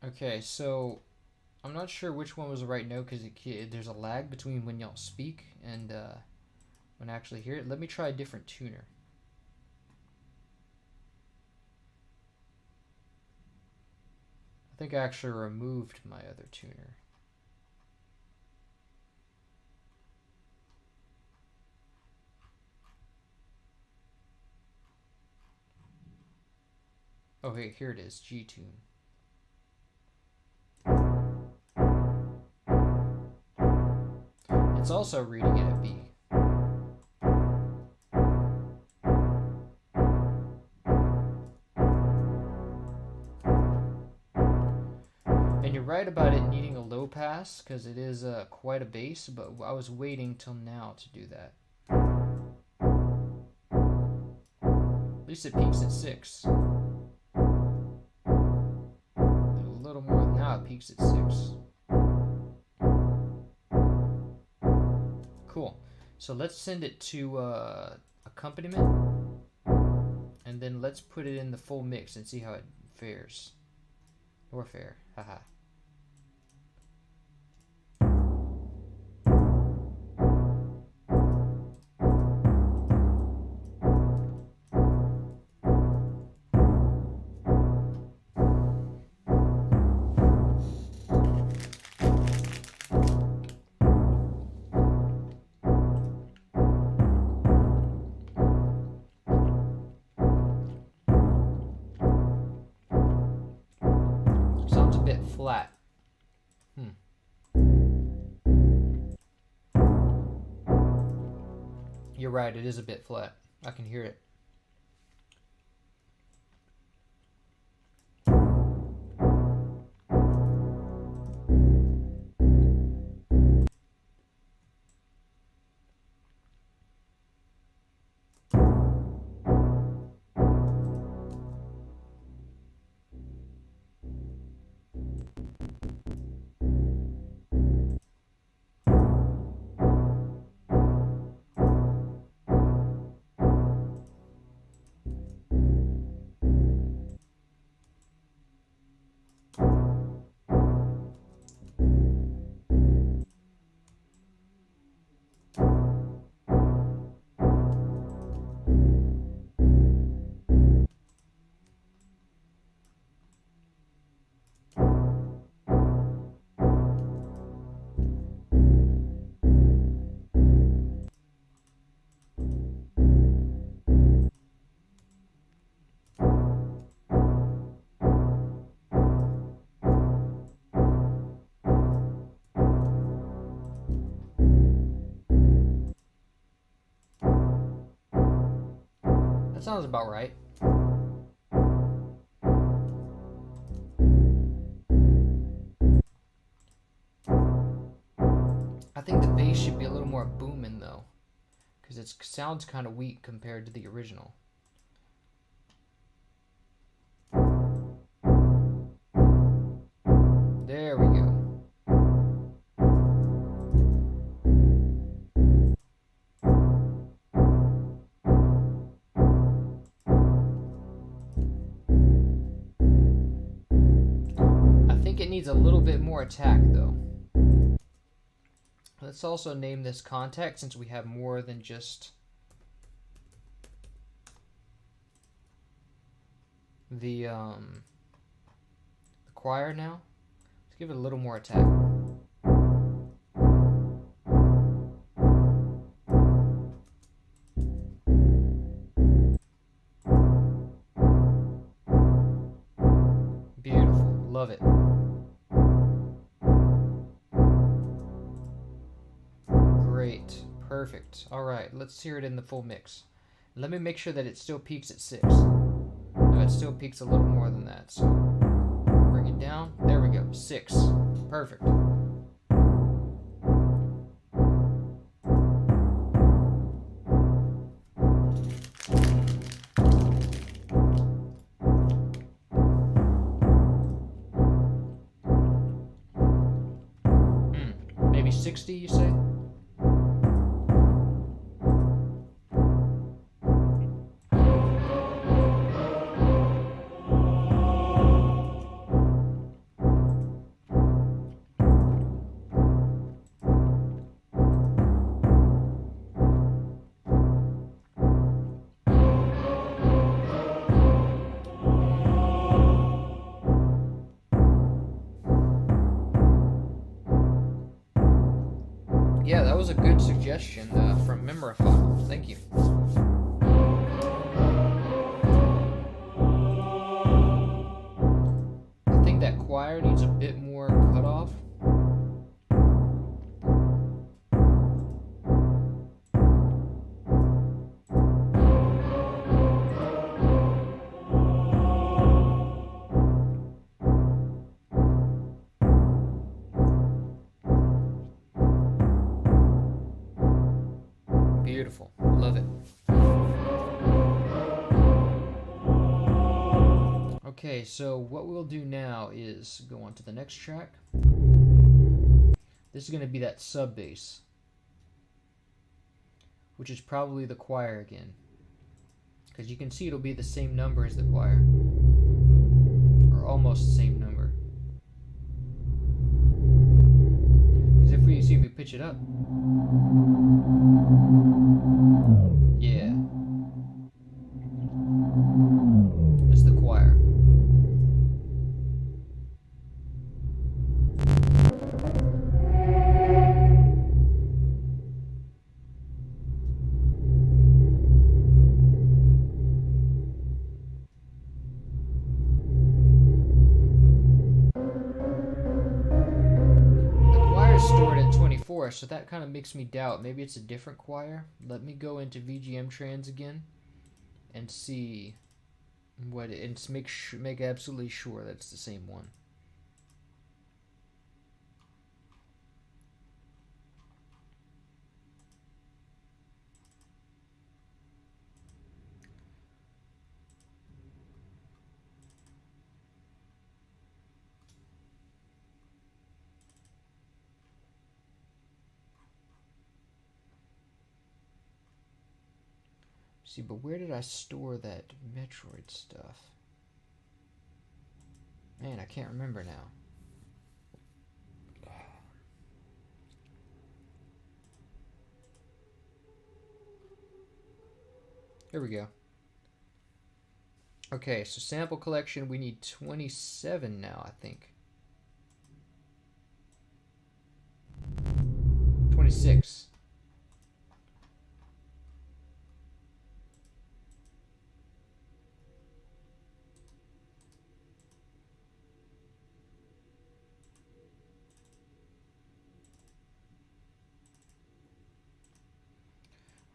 Okay, so I'm not sure which one was the right note, because there's a lag between when y'all speak and when I actually hear it. Let me try a different tuner. I think I actually removed my other tuner. Oh, hey, here it is, G tune. It's also reading it at B. And you're right about it needing a low pass, because it is quite a bass, but I was waiting till now to do that. At least it peaks at 6. A little more than now, it peaks at 6. Cool. So let's send it to accompaniment, and then let's put it in the full mix and see how it fares. Norfair, haha. Sounds a bit flat. You're right, it is a bit flat. I can hear it. sounds about right. I think the bass should be a little more booming though, because it sounds kind of weak compared to the original. There we go. I think it needs a little bit more attack though. Let's also name this contact since we have more than just the choir now. Let's give it a little more attack. Beautiful, love it. Great, perfect. All right, let's hear it in the full mix. Let me make sure that it still peaks at 6. No, it still peaks a little more than that, so bring it down. There we go, 6. Perfect. Maybe 60, you say? Yeah, that was a good suggestion from Memorifile. Thank you. I think that choir needs a bit more cutoff. Beautiful. Love it. Okay, so what we'll do now is go on to the next track. This is going to be that sub bass, which is probably the choir again, because you can see it'll be the same number as the choir, or almost the same number. Because if we see if we pitch it up, yeah, it's the choir. Stored at 24, so that kind of makes me doubt maybe it's a different choir. Let me go into VGM trans again and see what it, and make absolutely sure that it's the same one. See, but where did I store that Metroid stuff? Man, I can't remember now. Here we go. Okay, so sample collection, we need 27 now, I think. 26.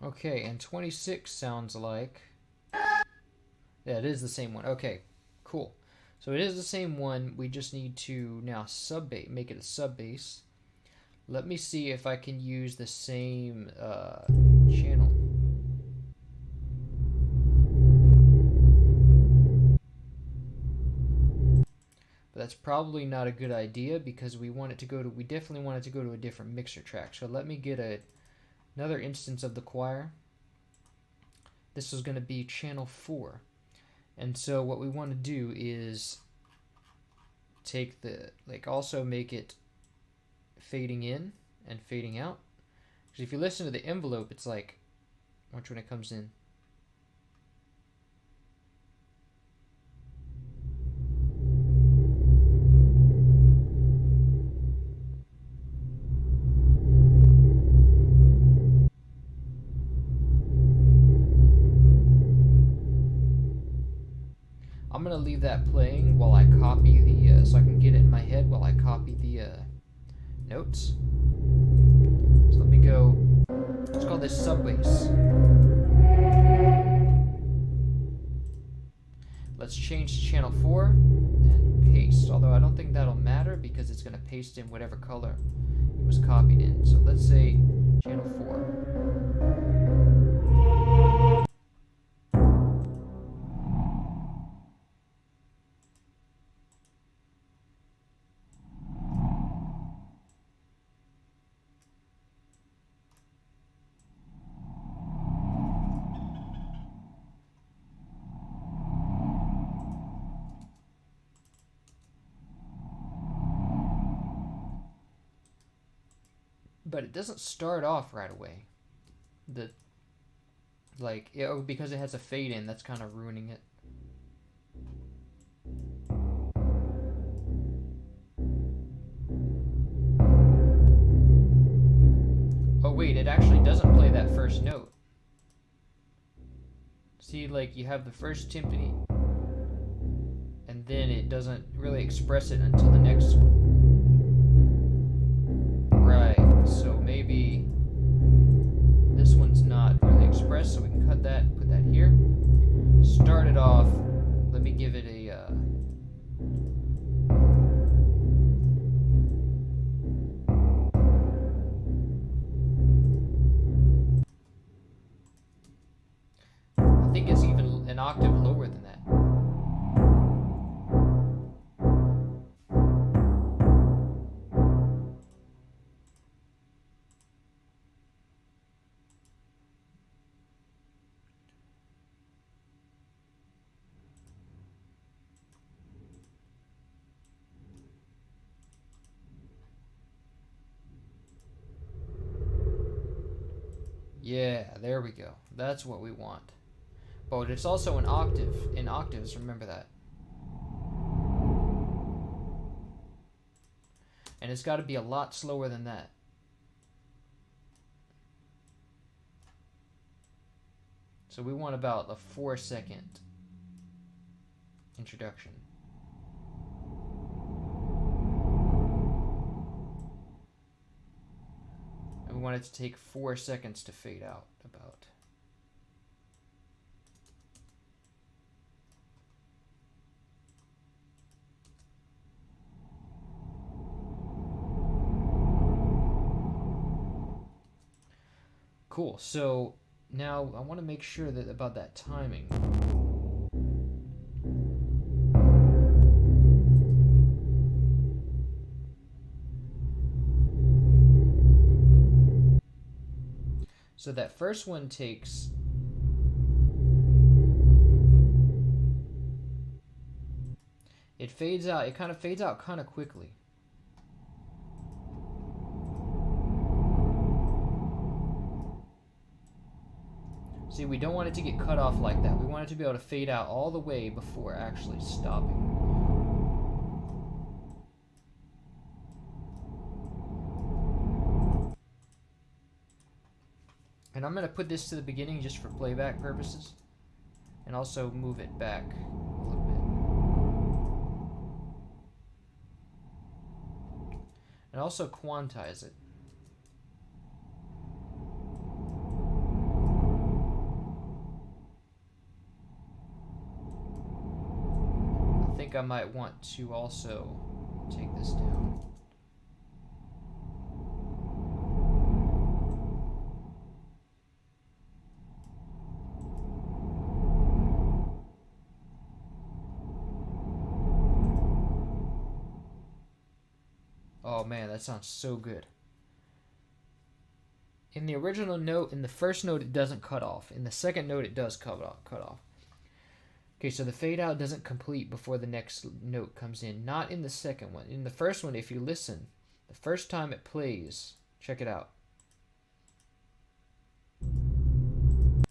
Okay, and 26 sounds like Yeah, it is the same one. Okay, cool. So it is the same one. We just need to now make it a sub bass. Let me see if I can use the same channel. But that's probably not a good idea because we definitely want it to go to a different mixer track. So let me get another instance of the choir. This is going to be channel 4. And so what we want to do is take also make it fading in and fading out. Because if you listen to the envelope, it's like, watch when it comes in. I'm going to leave that playing while I copy so I can get it in my head while I copy the notes. So let me go, let's call this sub bass. Let's change to channel 4 and paste, although I don't think that'll matter because it's going to paste in whatever color it was copied in. So let's say channel 4. But it doesn't start off right away. Because it has a fade in, that's kind of ruining it. Oh wait, it actually doesn't play that first note. See, like you have the first timpani, and then it doesn't really express it until the next one. Right, so maybe this one's not really expressed, so we can cut that, put that here. Start it off, let me give it a I think it's even an octave lower than that. Yeah, there we go. That's what we want. But it's also an octave. In octaves, remember that. And it's got to be a lot slower than that. So we want about a 4-second introduction. And we want it to take 4 seconds to fade out about. Cool, so now I want to make sure that about that timing. So that first one takes it fades out, it kind of fades out kind of quickly. See, we don't want it to get cut off like that. We want it to be able to fade out all the way before actually stopping. And I'm going to put this to the beginning just for playback purposes. And also move it back a little bit. And also quantize it. think I might want to also take this down. Oh man, that sounds so good. In the original note, in the first note, it doesn't cut off. In the second note, it does cut off. Okay, so the fade out doesn't complete before the next note comes in. Not in the second one. In the first one, if you listen, the first time it plays, check it out.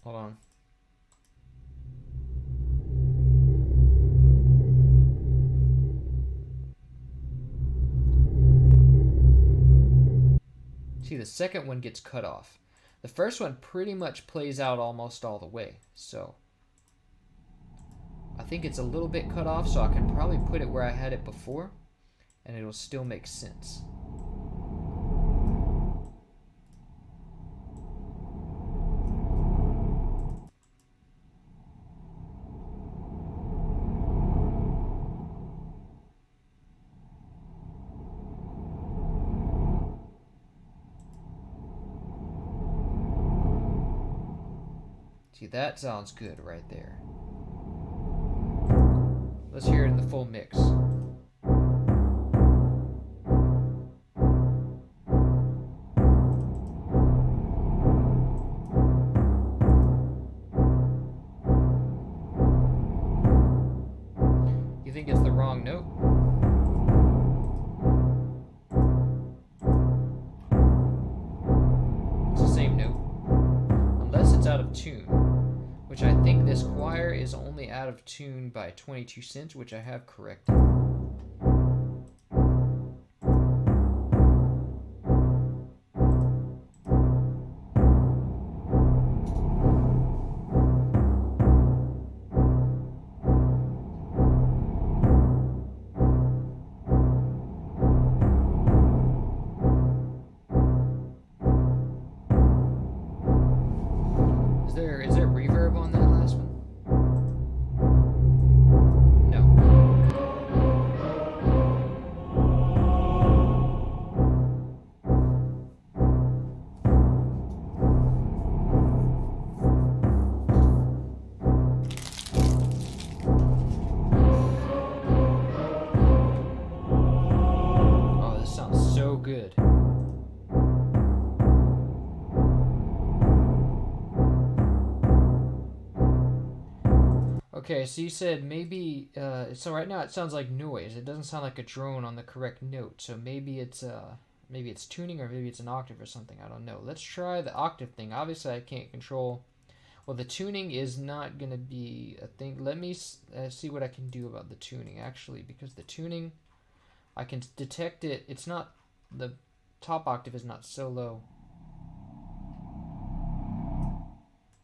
Hold on. See, the second one gets cut off. The first one pretty much plays out almost all the way. So I think it's a little bit cut off, so I can probably put it where I had it before, and it'll still make sense. See, that sounds good right there. Let's hear it in the full mix. You think it's the wrong note? It's the same note. Unless it's out of tune. Which I think this choir is only out of tune by 22 cents, which I have corrected. Is there reverb on that last one? No. Oh, this sounds so good. Okay, so you said maybe, so right now it sounds like noise. It doesn't sound like a drone on the correct note. So maybe it's tuning, or maybe it's an octave or something. I don't know. Let's try the octave thing. Obviously, I can't control. Well, the tuning is not going to be a thing. Let me see what I can do about the tuning, actually, because the tuning, I can detect it. It's not, the top octave is not so low.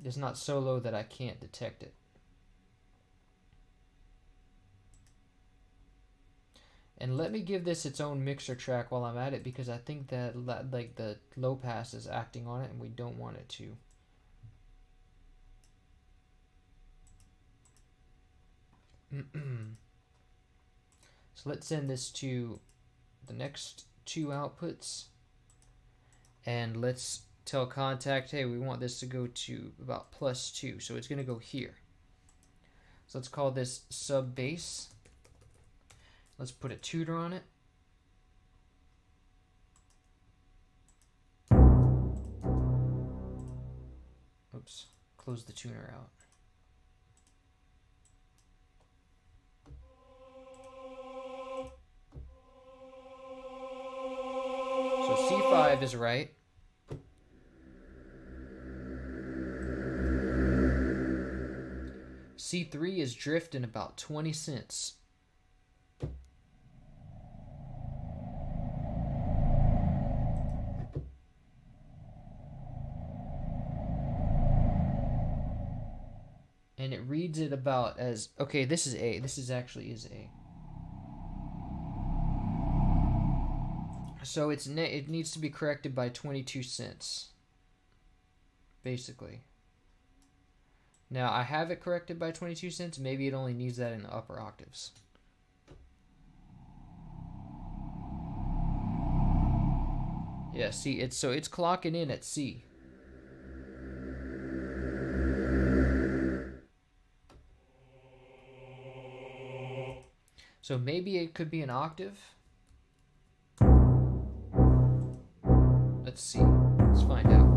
It's not so low that I can't detect it. And let me give this its own mixer track while I'm at it, because I think that like the low pass is acting on it and we don't want it to. So let's send this to the next two outputs, and let's tell Contact, hey, we want this to go to about +2, so it's going to go here. So let's call this sub bass. Let's put a tuner on it. Oops, close the tuner out. So C5 is right. C3 is drifting about 20 cents. And it reads it about as, okay, this is A. This is actually is A. So it needs to be corrected by 22 cents, basically. Now, I have it corrected by 22 cents. Maybe it only needs that in the upper octaves. Yeah, see, it's clocking in at C. So maybe it could be an octave. Let's see. Let's find out.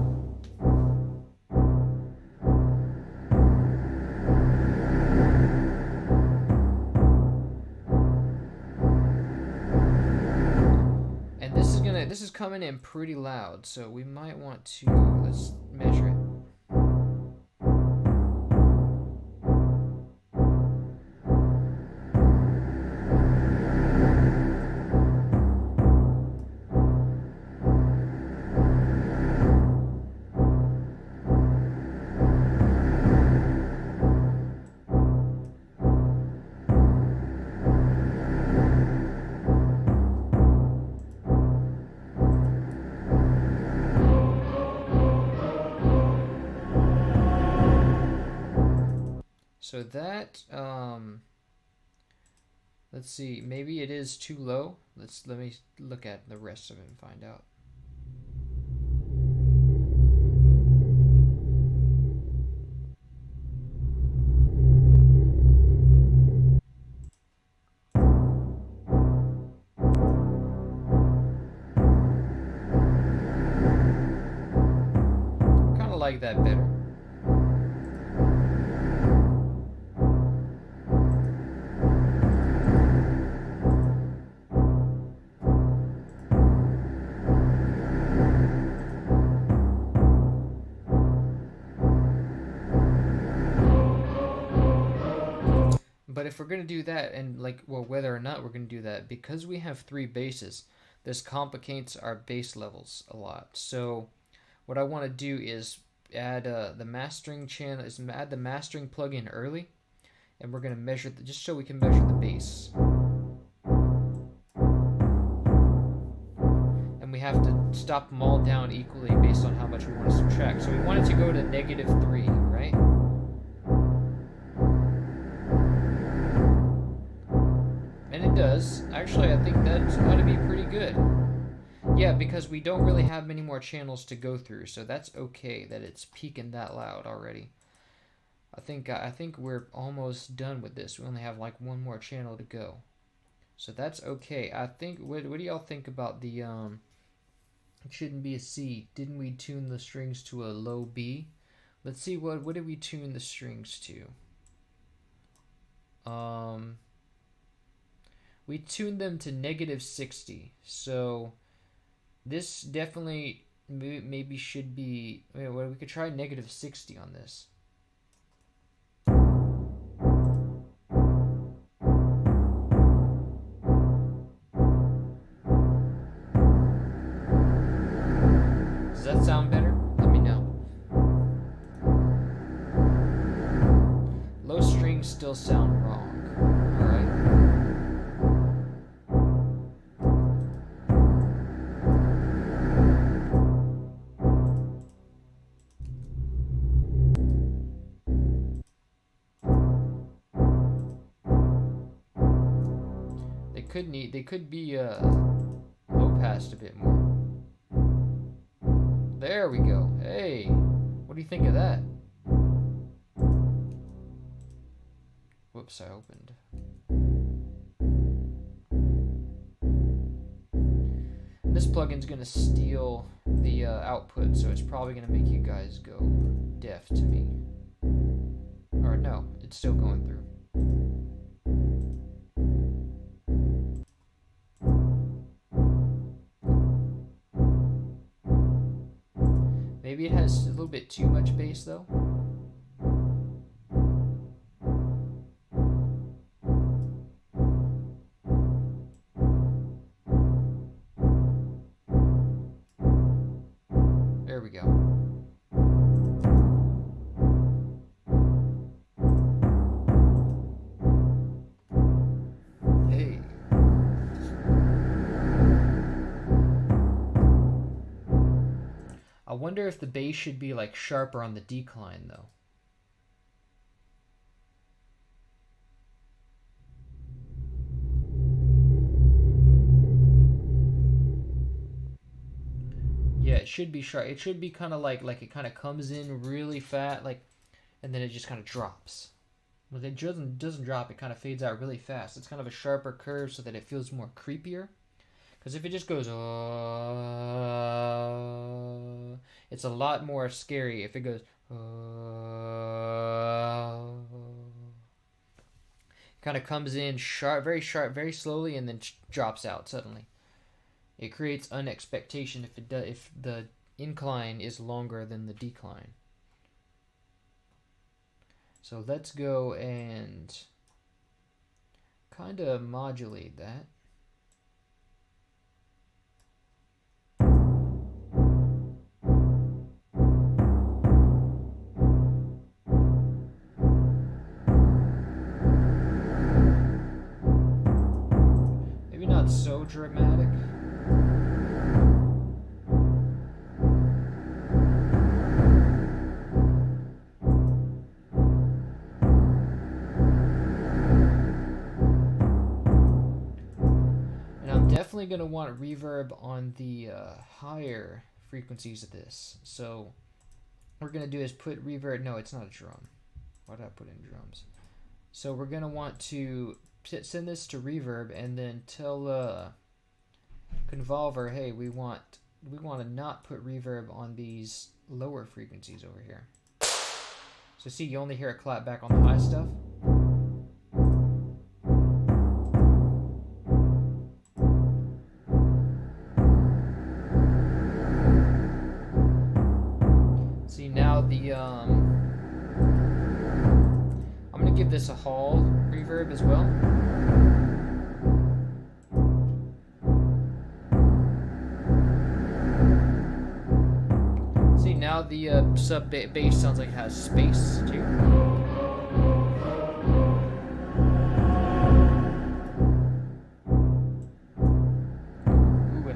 And this is coming in pretty loud, so we might want to, let's measure it. So that, let's see, maybe it is too low. Let me look at the rest of it and find out. Kind of like that better. But if we're going to do that, and like, well, whether or not we're going to do that, because we have 3 basses, this complicates our bass levels a lot. So what I want to do is add the mastering channel, is add the mastering plugin early, and we're going to measure, just so we can measure the bass. And we have to stop them all down equally based on how much we want to subtract. So we want it to go to -3, right? And it does. Actually, I think that ought to be pretty good. Yeah, because we don't really have many more channels to go through, so that's okay that it's peaking that loud already. I think we're almost done with this. We only have like 1 more channel to go. So that's okay. I think, what do y'all think about the, it shouldn't be a C. Didn't we tune the strings to a low B? Let's see, what did we tune the strings to? We tuned them to -60. So this definitely maybe should be, well, we could try -60 on this. Does that sound better? Let me know. Low strings still sound wrong. Alright. They could be low passed a bit more. There we go. Hey, what do you think of that? Whoops, I opened. And this plugin's gonna steal the output, so it's probably gonna make you guys go deaf to me. Or no, it's still going through. Maybe it has a little bit too much bass though. There we go. Hey. I wonder if the bass should be like sharper on the decline though. should be sharp. It should be kind of like it kind of comes in really fat, like, and then it just kind of drops. When it doesn't drop, it kind of fades out really fast. It's kind of a sharper curve so that it feels more creepier. Because if it just goes, it's a lot more scary if it goes, kind of comes in sharp, very slowly, and then drops out suddenly. It creates unexpectation if the incline is longer than the decline. So let's go and kind of modulate that. Maybe not so dramatic. Going to want reverb on the higher frequencies of this. So what we're going to do is put reverb. No, it's not a drum. Why did I put in drums? So we're going to want to send this to reverb and then tell Convolver, hey, we want to not put reverb on these lower frequencies over here. So see, you only hear a clap back on the high stuff. I'm going to give this a hall reverb as well. See, now the sub bass sounds like it has space too.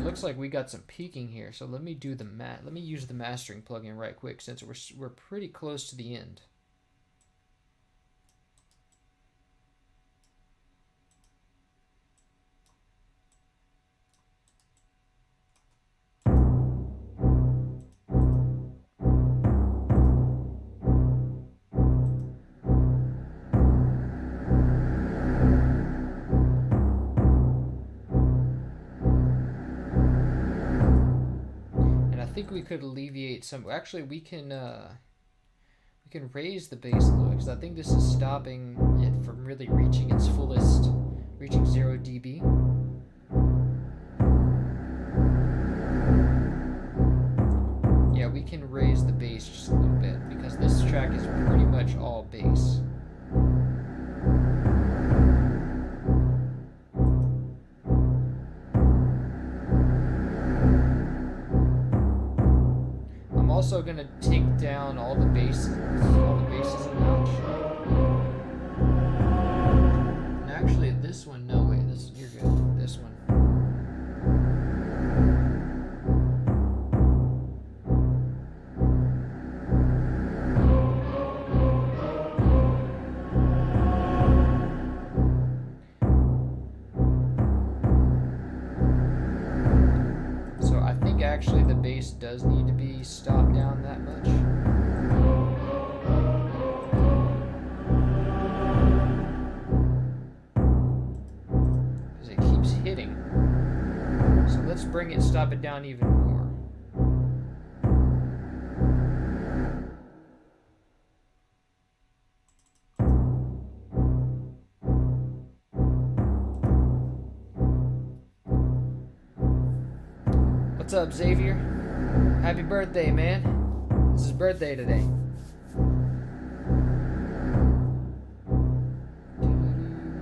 Looks like we got some peaking here, so let me do the let me use the mastering plugin right quick since we're pretty close to the end. I think we could alleviate some. Actually, we can raise the bass a little because I think this is stopping it from really reaching its fullest, reaching 0 dB. Yeah, we can raise the bass just a little bit because this track is pretty much all bass. Also going to take down all the basses a notch. And actually this one, no wait, you're good. This one. So I think actually the bass does need to be stopped down that much. Because it keeps hitting. So let's stop it down even more. What's up, Xavier? Happy birthday, man. It's his birthday today.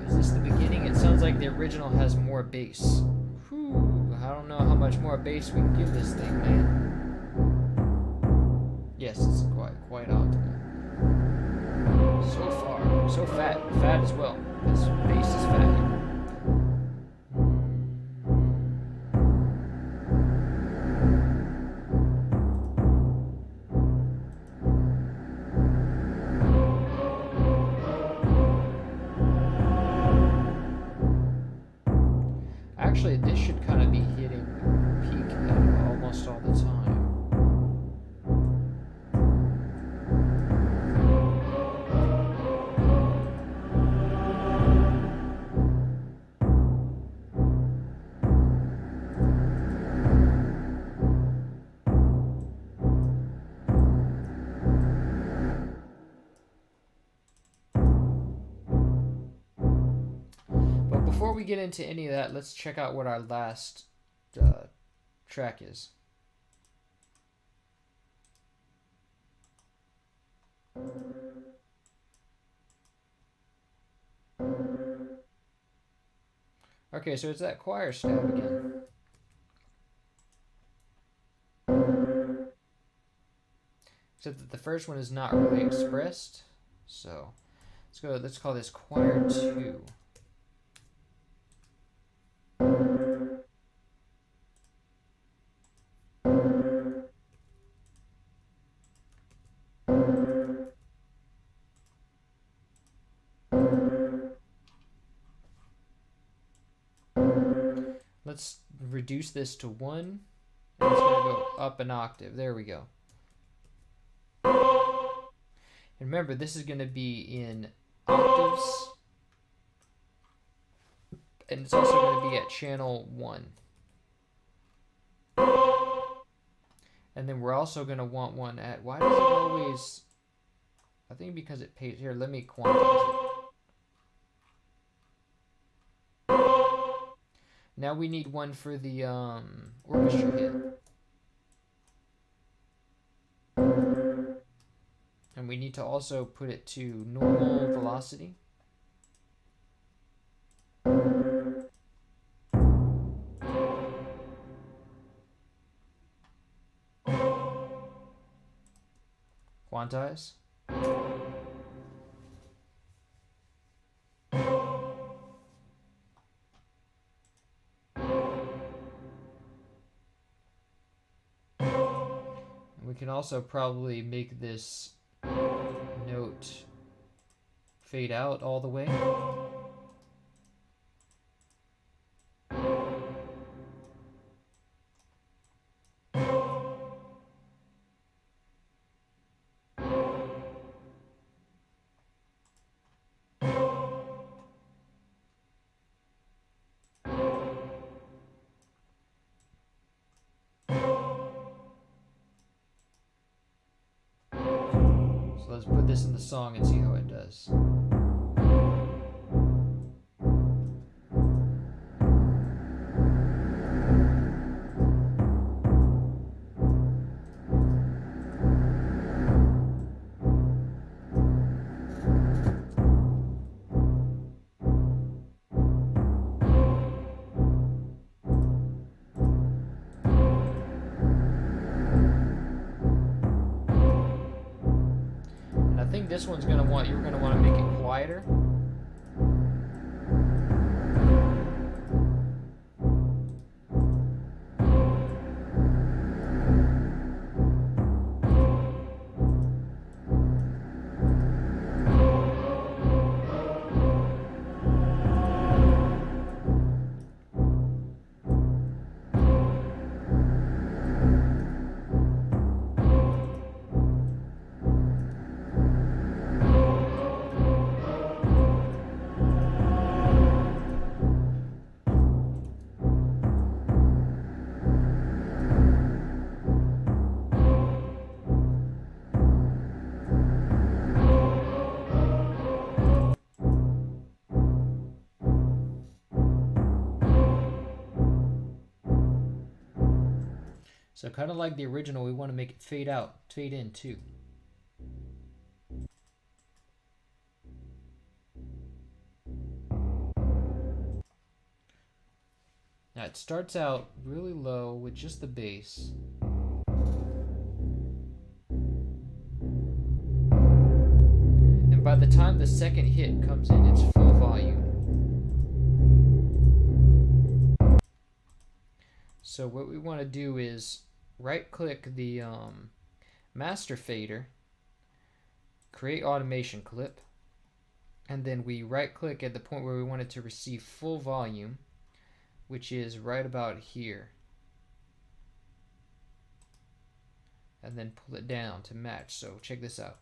Is this the beginning? It sounds like the original has more bass. Whew, I don't know how much more bass we can give this thing, man. Yes, it's quite optimal. So far. So fat. Fat as well. This bass is fat. Actually, this should kind of be hitting peak almost all the time. before we get into any of that, let's check out what our last track is. Okay, so it's that choir stab again. Except that the first one is not really expressed. So let's call this choir 2. Let's reduce this to 1, and it's going to go up an octave. There we go. And remember, this is going to be in octaves, and it's also going to be at channel 1. And then we're also going to want one at, why does it always, I think because it pays, here, let me quantize it. Now we need one for the orchestra hit. And we need to also put it to normal velocity. Quantize. We can also probably make this note fade out all the way. Let's put this in the song and see how it does. This one's you're gonna want to make it quieter. So kind of like the original, we want to make it fade out, fade in too. Now it starts out really low with just the bass. And by the time the second hit comes in, it's full volume. So what we want to do is right-click the master fader, create automation clip, and then we right-click at the point where we want it to receive full volume, which is right about here, and then pull it down to match. So check this out.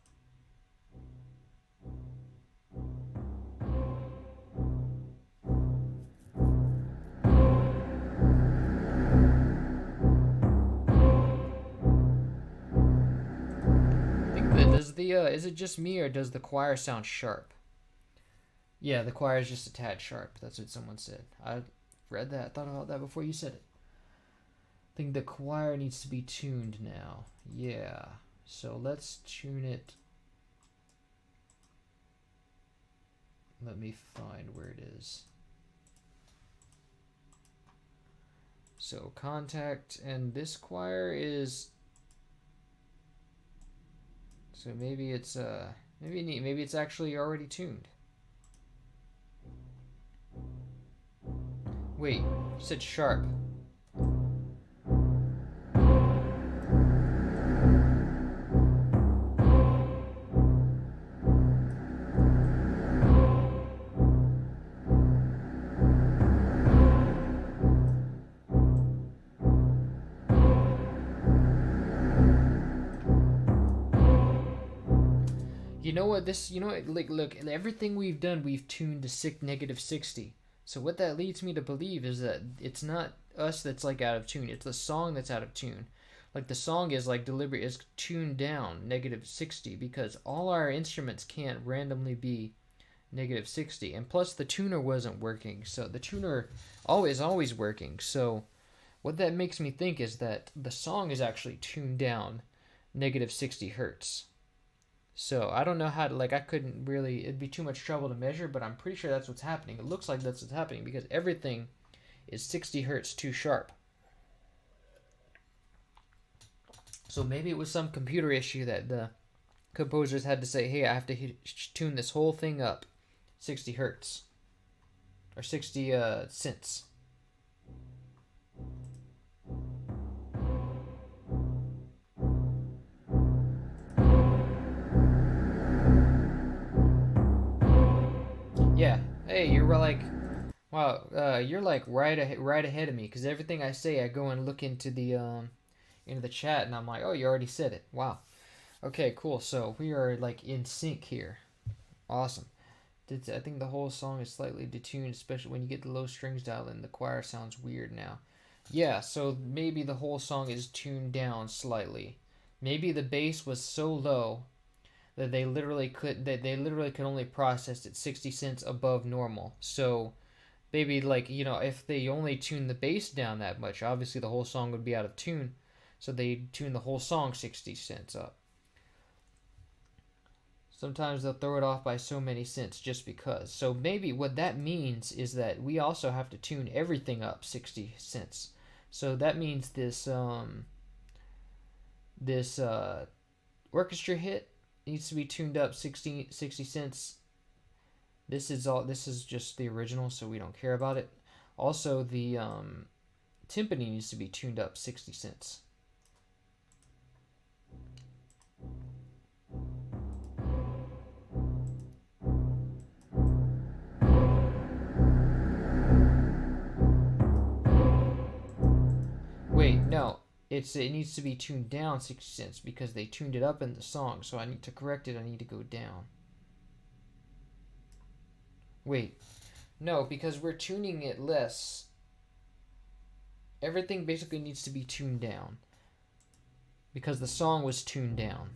Is it just me, or does the choir sound sharp? Yeah, the choir is just a tad sharp. That's what someone said. I read that. Thought about that before you said it. I think the choir needs to be tuned now. Yeah. So let's tune it. Let me find where it is. So contact, and this choir is. So maybe it's maybe it's actually already tuned. Wait, you said sharp. You know what this? You know what? Like, look, everything we've done, we've tuned to -60. So what that leads me to believe is that it's not us that's like out of tune. It's the song that's out of tune. Like the song is like deliberate, is tuned down -60 because all our instruments can't randomly be -60. And plus the tuner wasn't working. So the tuner always working. So what that makes me think is that the song is actually tuned down -60 hertz. So I don't know how to, like, I couldn't really, it'd be too much trouble to measure, but I'm pretty sure that's what's happening. It looks like that's what's happening because everything is 60 hertz too sharp. So maybe it was some computer issue that the composers had to say, hey, I have to tune this whole thing up 60 hertz or 60 cents. Yeah. Hey, you're like, wow. You're like right ahead of me because everything I say, I go and look into the chat, and I'm like, oh, you already said it. Wow. Okay, cool. So we are like in sync here. Awesome. I think the whole song is slightly detuned, especially when you get the low strings dialed in. The choir sounds weird now. Yeah. So maybe the whole song is tuned down slightly. Maybe the bass was so low that they literally could only process it 60 cents above normal. So maybe, like, if they only tune the bass down that much, obviously the whole song would be out of tune. So they tune the whole song 60 cents up. Sometimes they'll throw it off by so many cents just because. So maybe what that means is that we also have to tune everything up 60 cents. So that means this orchestra hit needs to be tuned up 60 cents. This is just the original, so we don't care about it. Also, the timpani needs to be tuned up 60 cents. Wait, no. It needs to be tuned down 60 cents because they tuned it up in the song. So I need to correct it. I need to go down. Wait. No, because we're tuning it less. Everything basically needs to be tuned down. Because the song was tuned down.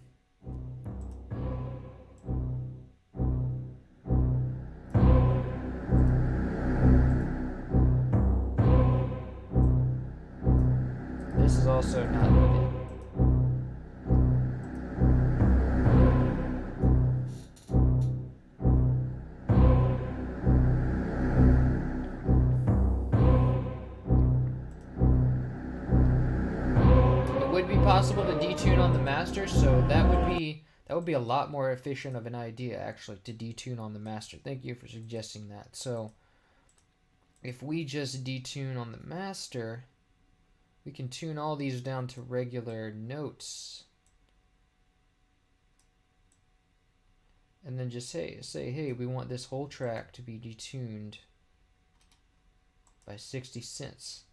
This is also not needed. It would be possible to detune on the master, so that would be a lot more efficient of an idea, actually, to detune on the master. Thank you for suggesting that. So if we just detune on the master, we can tune all these down to regular notes. And then just say, hey, we want this whole track to be detuned by 60 cents.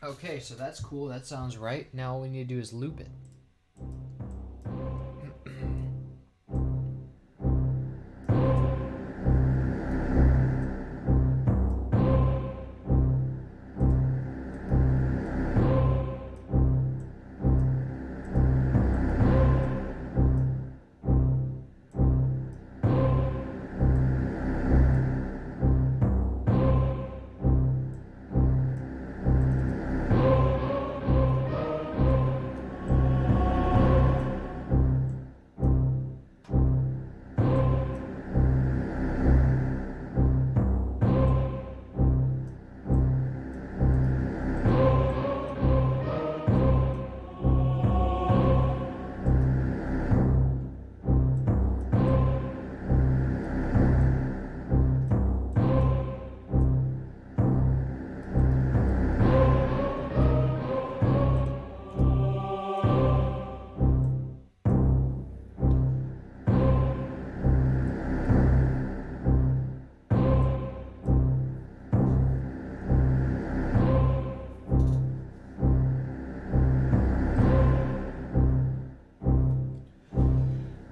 Okay, so that's cool. That sounds right. Now all we need to do is loop it.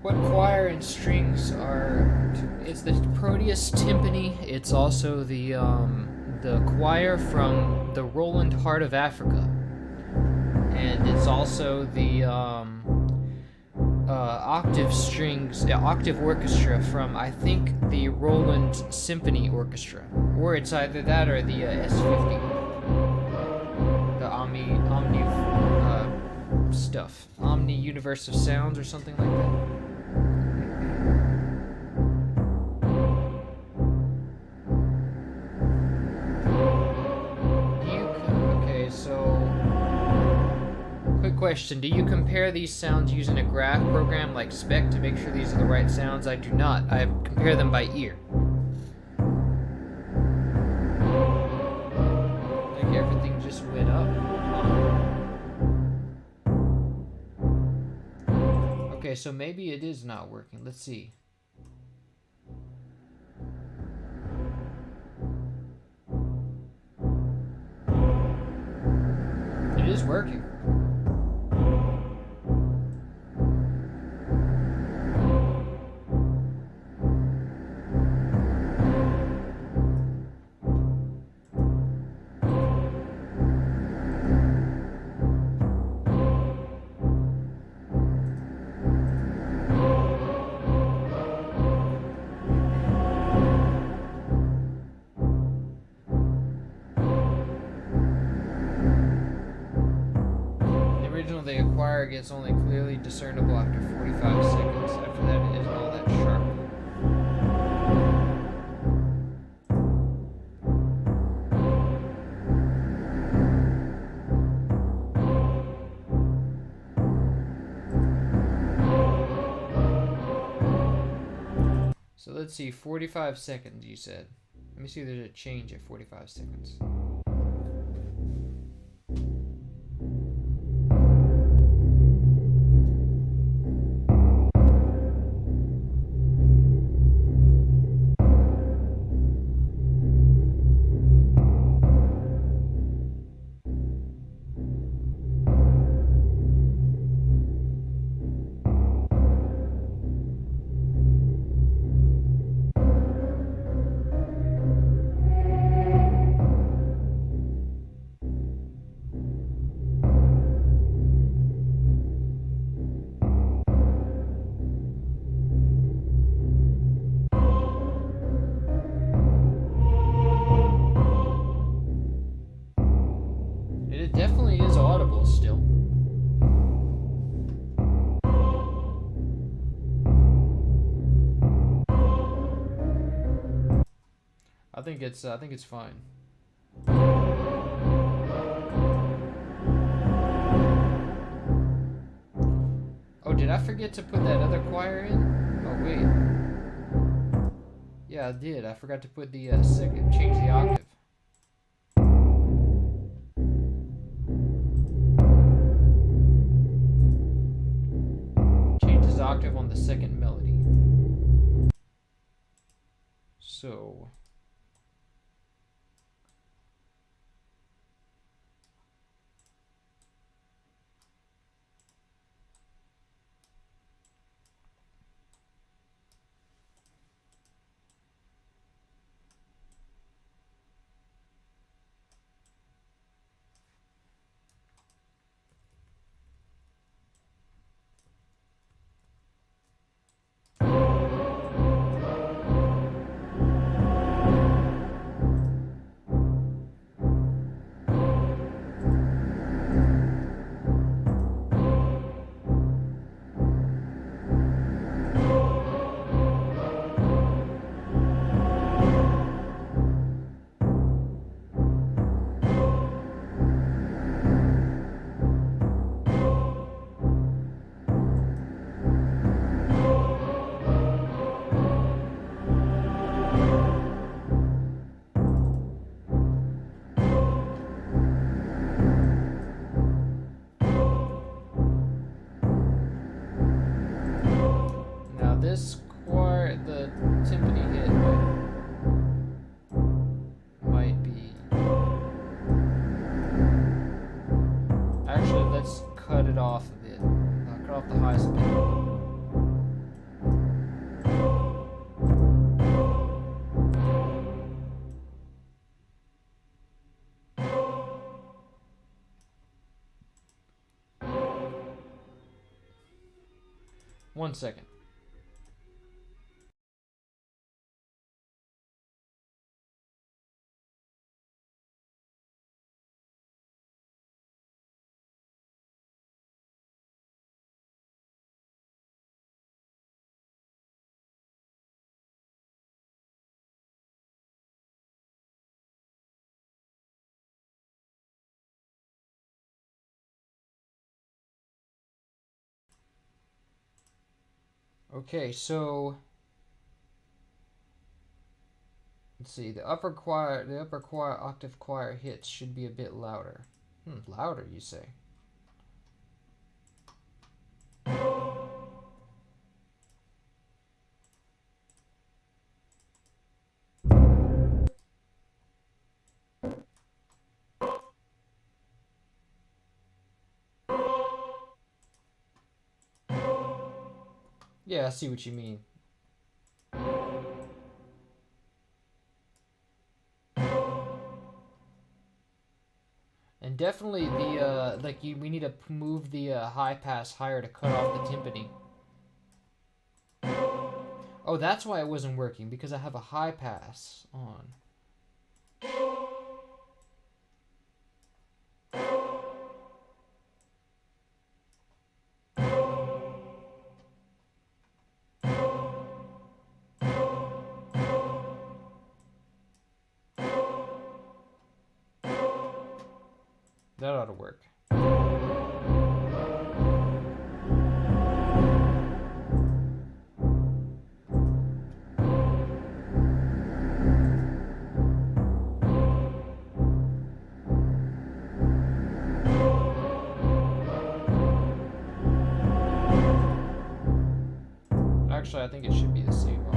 What choir and strings are? It's the Proteus Timpani. It's also the choir from the Roland Heart of Africa, and it's also the octave strings, octave orchestra from, I think, the Roland Symphony Orchestra, or it's either that or the S50, the Omni stuff, Omni Universe of Sounds or something like that. Question: do you compare these sounds using a graph program like Spec to make sure these are the right sounds? I do not. I compare them by ear. I think everything just went up. Okay, so maybe it is not working. Let's see. It is working. Gets only clearly discernible after 45 seconds. After that, it isn't all that sharp. So let's see, 45 seconds you said. Let me see if there's a change at 45 seconds. I think it's fine. Oh, did I forget to put that other choir in? Oh wait. Yeah, I did. I forgot to put the second, change the octave. Change his octave on the second melody. So this choir, the timpani hit might be. Actually, let's cut it off a bit. Cut off the highest bit. One second. Okay, so let's see. The upper choir octave choir hits should be a bit louder. Louder, you say? Yeah, I see what you mean. And definitely the we need to move the high pass higher to cut off the timpani. Oh, that's why it wasn't working, because I have a high pass on. That ought to work. Actually, I think it should be the same one.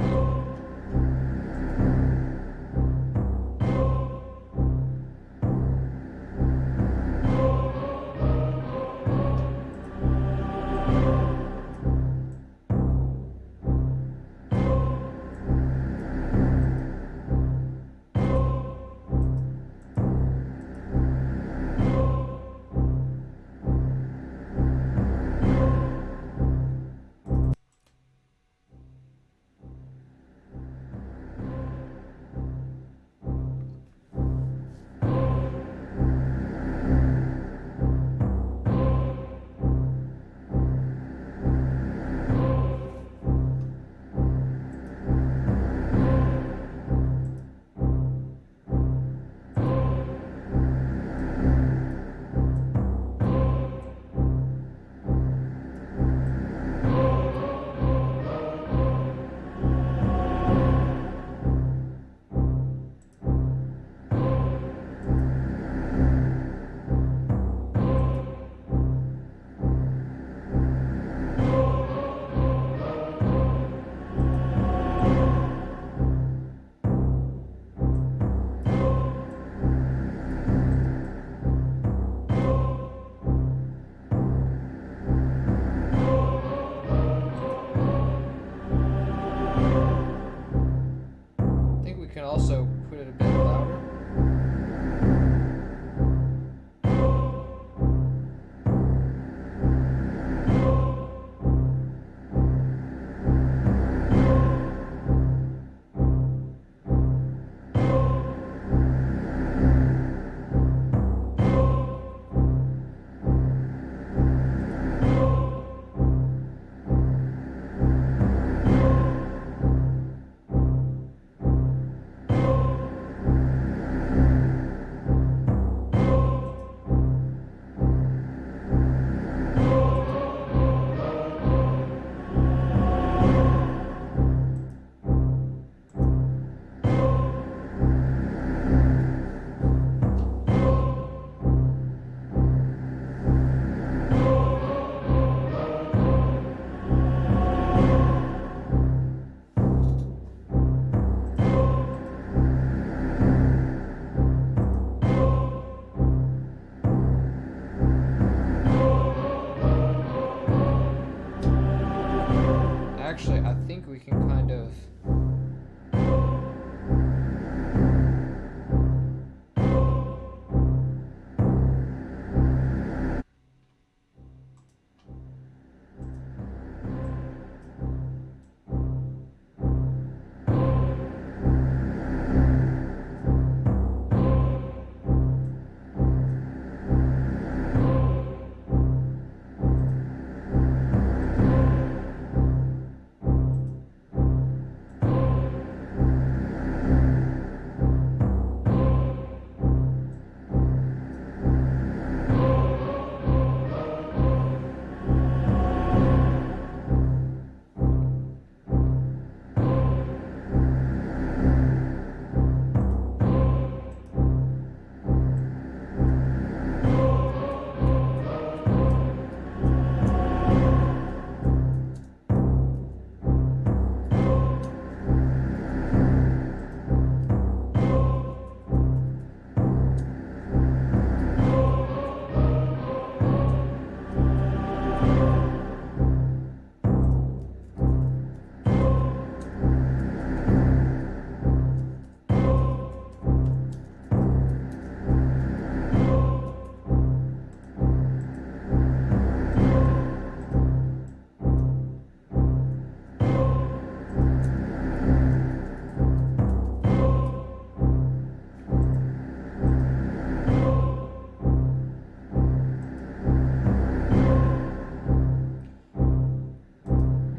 actually, I think we can kind of...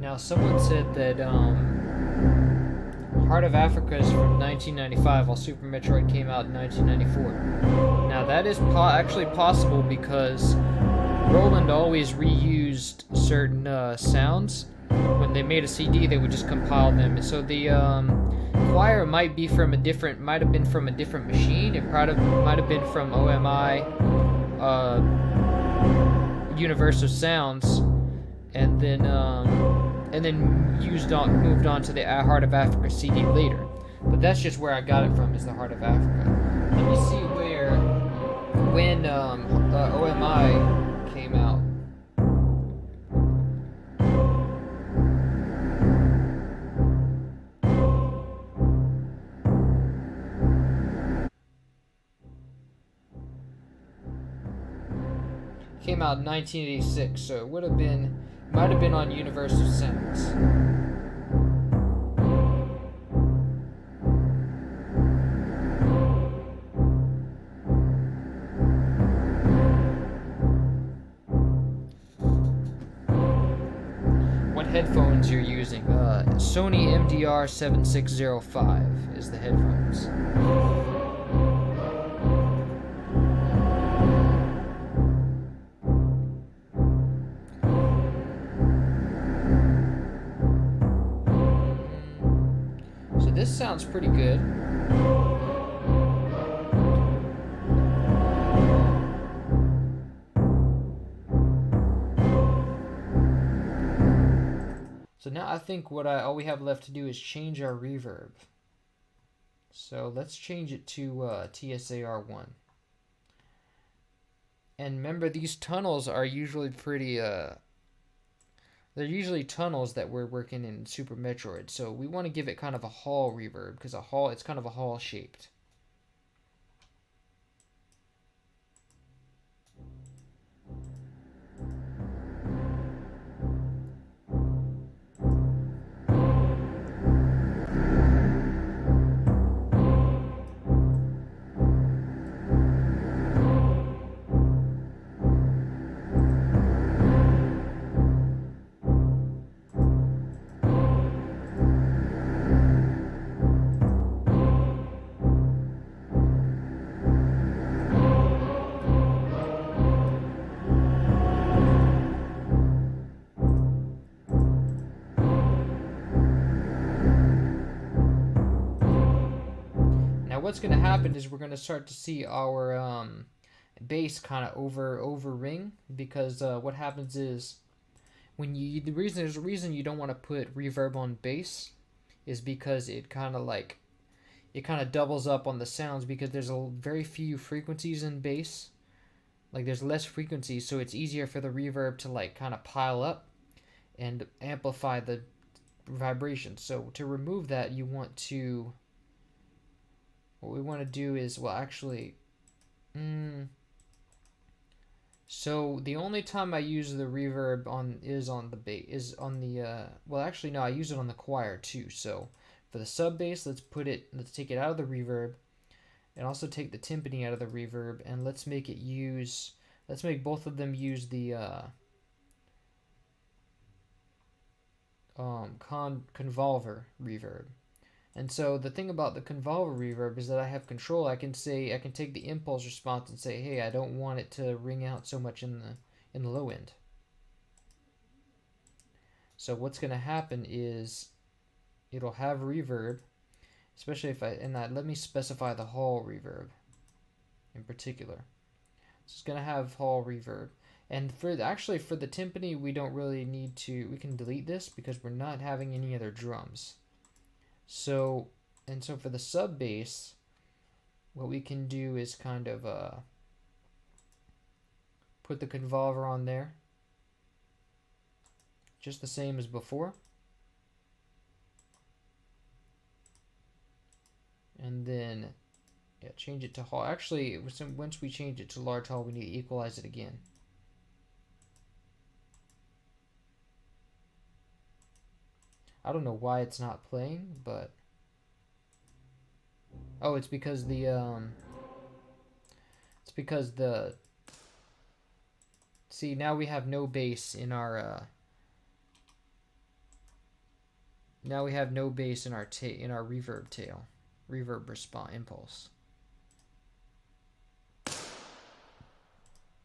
Now, someone said that Heart of Africa is from 1995, while Super Metroid came out in 1994. Now, that is actually possible because Roland always reused certain sounds. When they made a CD, they would just compile them. So the choir might have been from a different machine. It might have been from OMI, Universal Sounds, and then moved on to the Heart of Africa CD later. But that's just where I got it from, is the Heart of Africa. Let me see when OMI came out. Came out in 1986, so it might have been on Universal Sounds. What headphones you're using? Sony MDR 7605 is the headphones. This sounds pretty good. So now I think all we have left to do is change our reverb. So let's change it to TSAR1. And remember, these tunnels are usually pretty they're usually tunnels that we're working in Super Metroid, so we want to give it kind of a hall reverb, because it's kind of a hall shaped. What's going to happen is we're going to start to see our bass kind of over ring, because what happens is there's a reason you don't want to put reverb on bass is because it kind of doubles up on the sounds, because there's very few frequencies in bass. Like, there's less frequencies, so it's easier for the reverb to kind of pile up and amplify the vibration. So to remove that, you want to, what we want to do is, well, actually, so the only time I use the reverb is on the bass, is on the, well, actually, no, I use it on the choir too. So for the sub bass, let's take it out of the reverb, and also take the timpani out of the reverb, and let's make both of them use the convolver reverb. And so the thing about the convolver reverb is that I have control. I can take the impulse response and say, hey, I don't want it to ring out so much in the low end. So what's going to happen is it'll have reverb, especially if let me specify the hall reverb in particular. So it's going to have hall reverb. And for the timpani, we don't really need to, we can delete this because we're not having any other drums. So for the sub bass, what we can do is kind of put the convolver on there, just the same as before. And then, yeah, change it to hall. Actually, once we change it to large hall, we need to equalize it again. I don't know why it's not playing, but oh, it's because see, now we have no bass in our reverb tail, reverb response impulse.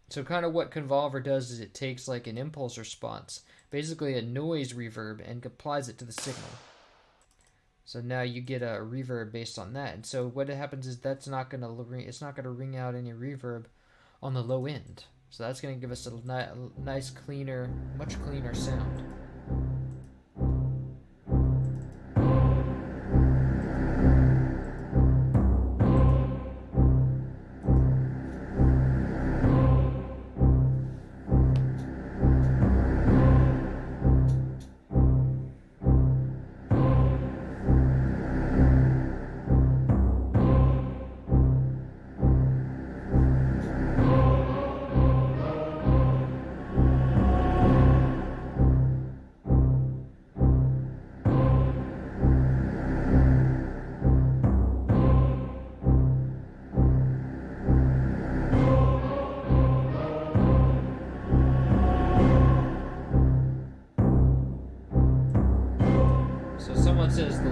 So kind of what convolver does is it takes like an impulse response, basically a noise reverb, and applies it to the signal. So now you get a reverb based on that. And so what happens is it's not gonna ring out any reverb on the low end. So that's gonna give us a nice, cleaner, much cleaner sound. Says the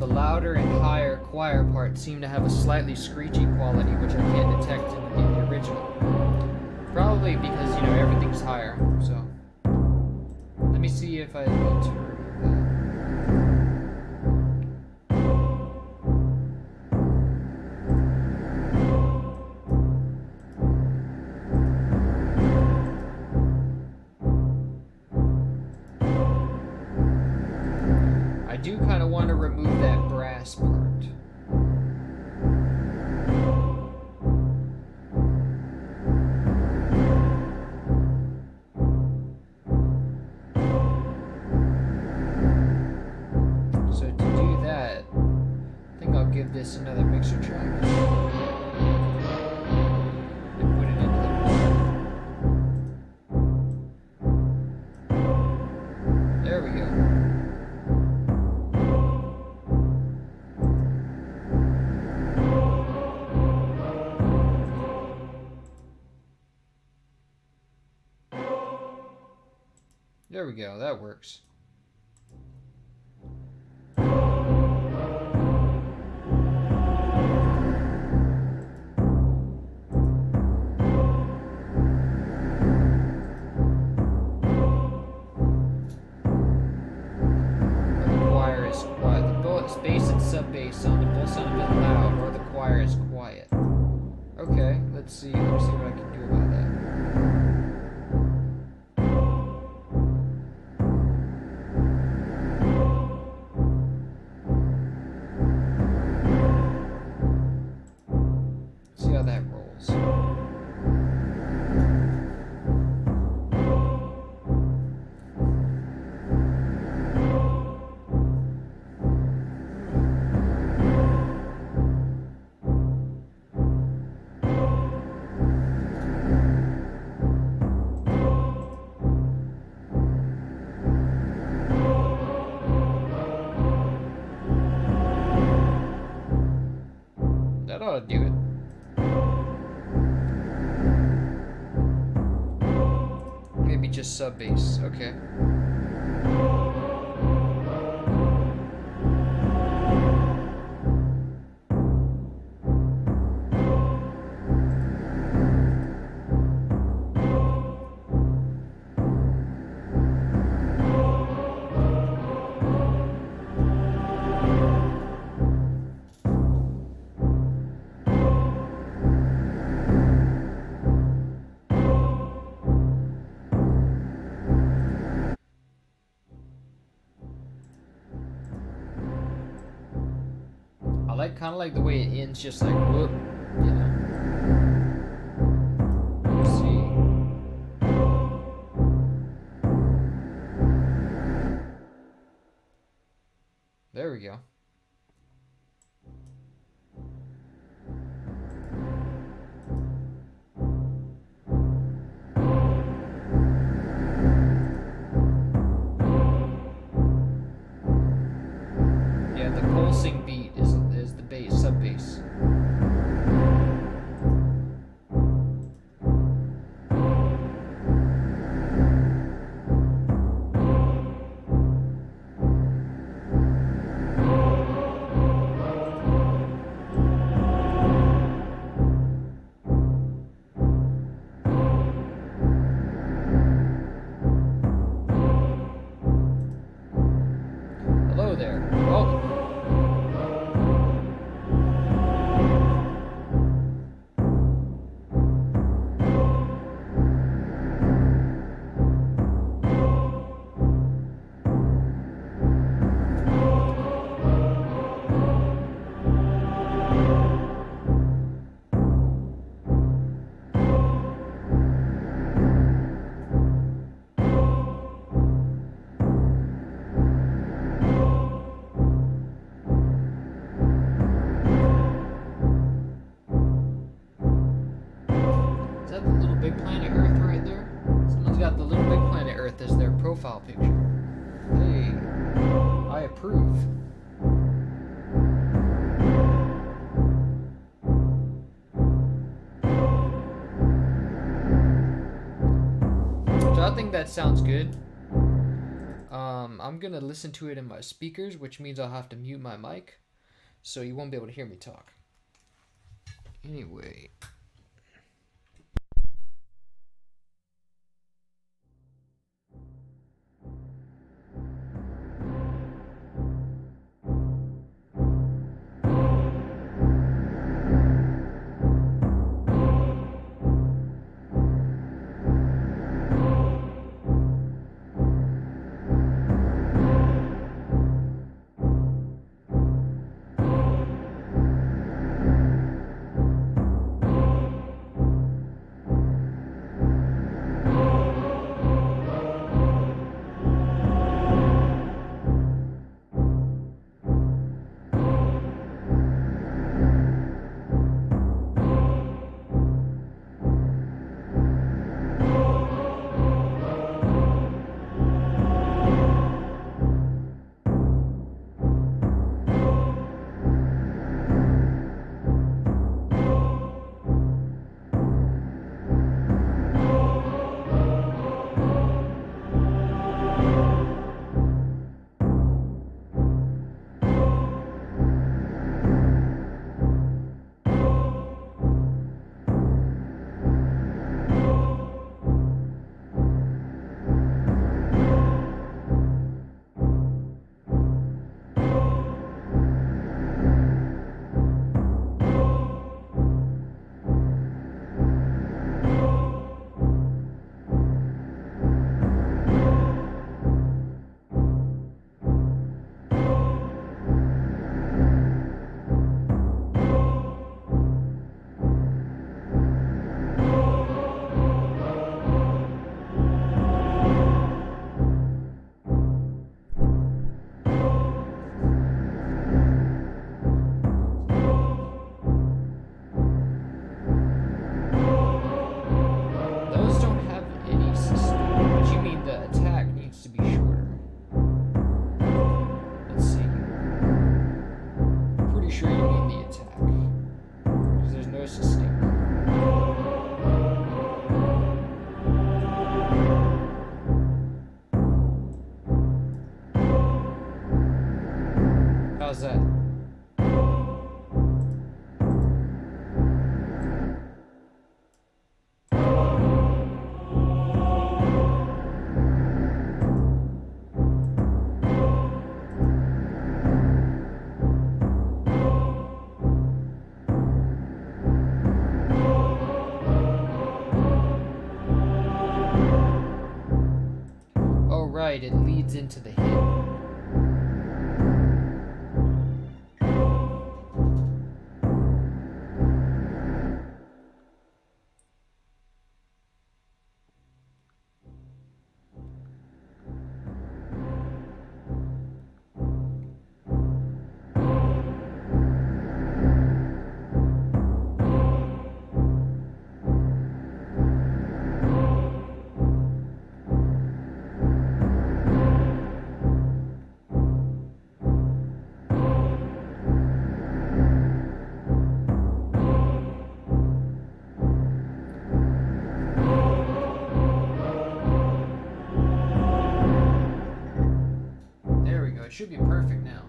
louder and higher choir parts seem to have a slightly screechy quality, which I can't detect in the original. Probably because, everything's higher. So let me see if I need to remove that. I do kind of want to remove that brass part. So to do that, I think I'll give this another mixer track. And put it into the board. There we go. There we go, that works. The choir is quiet. The bass and sub bass sound both sound a bit loud, or the choir is quiet. Okay, let's see what I can do about that. See how that rolls. ought to do it. Maybe just sub bass. Okay. Kind of like the way it ends, just like whoop, you know. Let's see. There we go. Yeah, the pulsing beat is the bass, sub bass. Hello there. Welcome. Is that the Little Big Planet Earth right there? Someone's got the Little Big Planet Earth as their profile picture. Hey, I approve. So I think that sounds good. I'm gonna listen to it in my speakers, which means I'll have to mute my mic, so you won't be able to hear me talk. Anyway. How's that? Oh, right, it leads into the hit. It should be perfect now.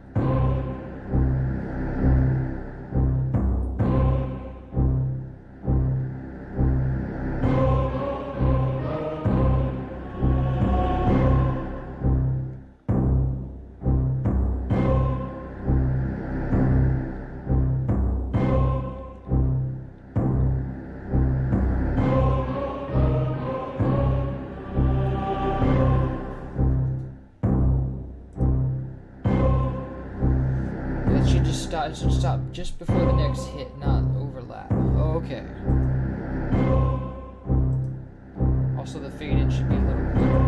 It should stop just before the next hit, not overlap. Okay. Also, the fade in should be a little quicker.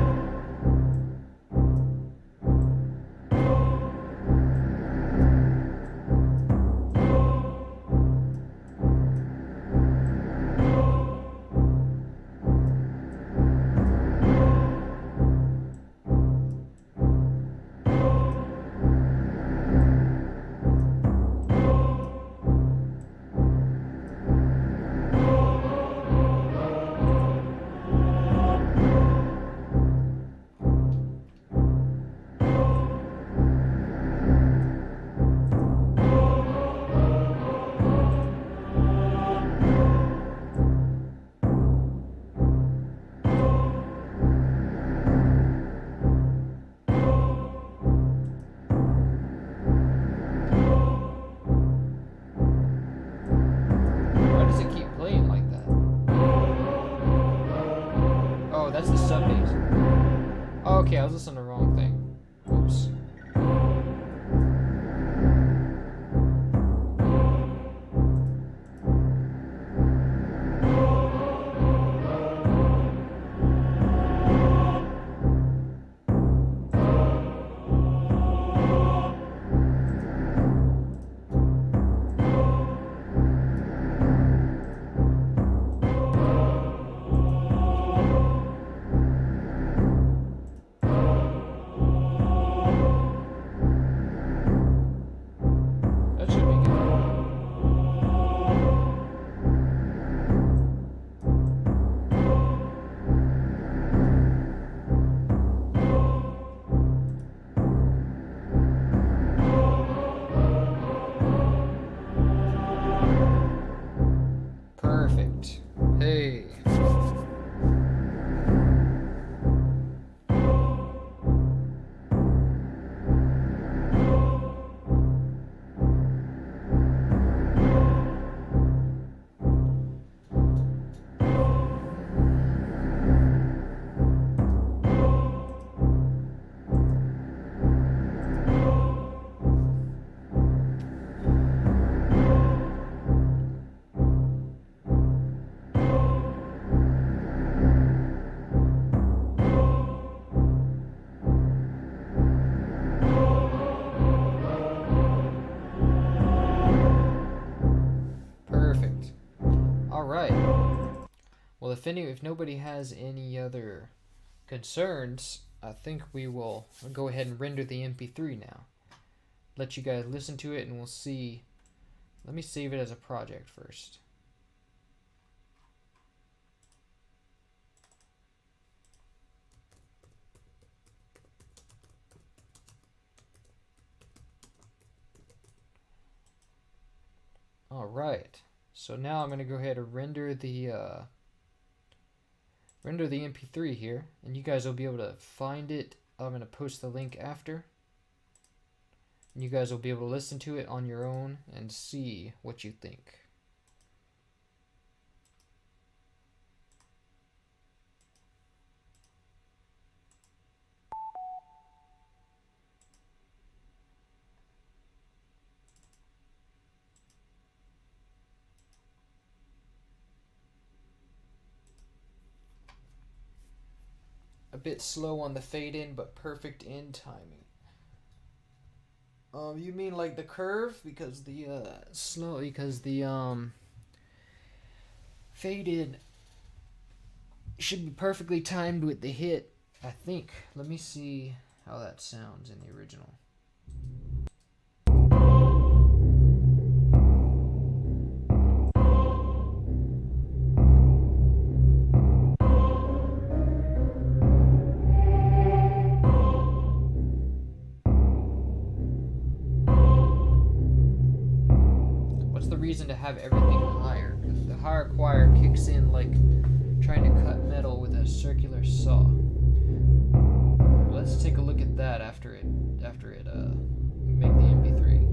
Okay, I was listening to the wrong thing. Oops. Perfect. Hey. Perfect. All right. Well, if nobody has any other concerns, I think we will go ahead and render the MP3 now. Let you guys listen to it, and we'll see. Let me save it as a project first. All right. So now I'm going to go ahead and render the MP3 here, and you guys will be able to find it. I'm going to post the link after. And you guys will be able to listen to it on your own and see what you think. A bit slow on the fade in, but perfect in timing. You mean like the curve? Because the fade in should be perfectly timed with the hit, I think. Let me see how that sounds in the original. Reason to have everything higher, because the higher choir kicks in like trying to cut metal with a circular saw. Let's take a look at that after it make the MP3.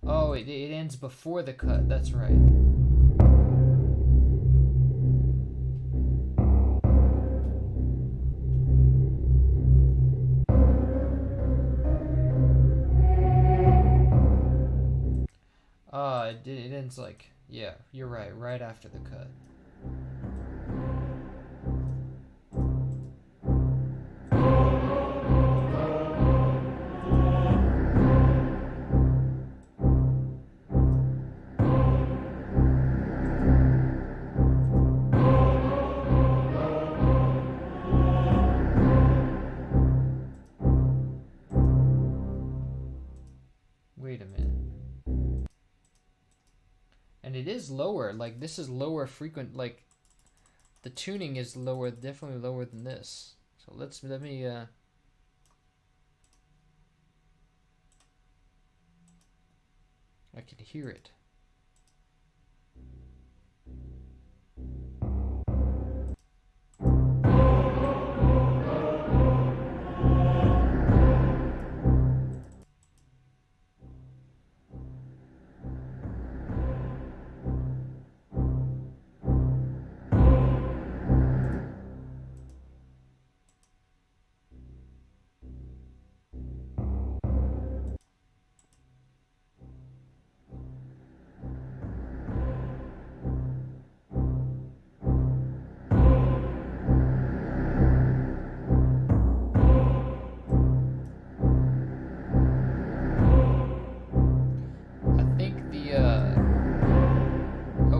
Oh, it ends before the cut. That's right. It ends like, yeah, you're right after the cut. Wait a minute. And it is lower, like this is lower frequent, like the tuning is lower, definitely lower than this. So let me I can hear it.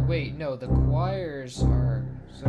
Wait, no, the choirs are so.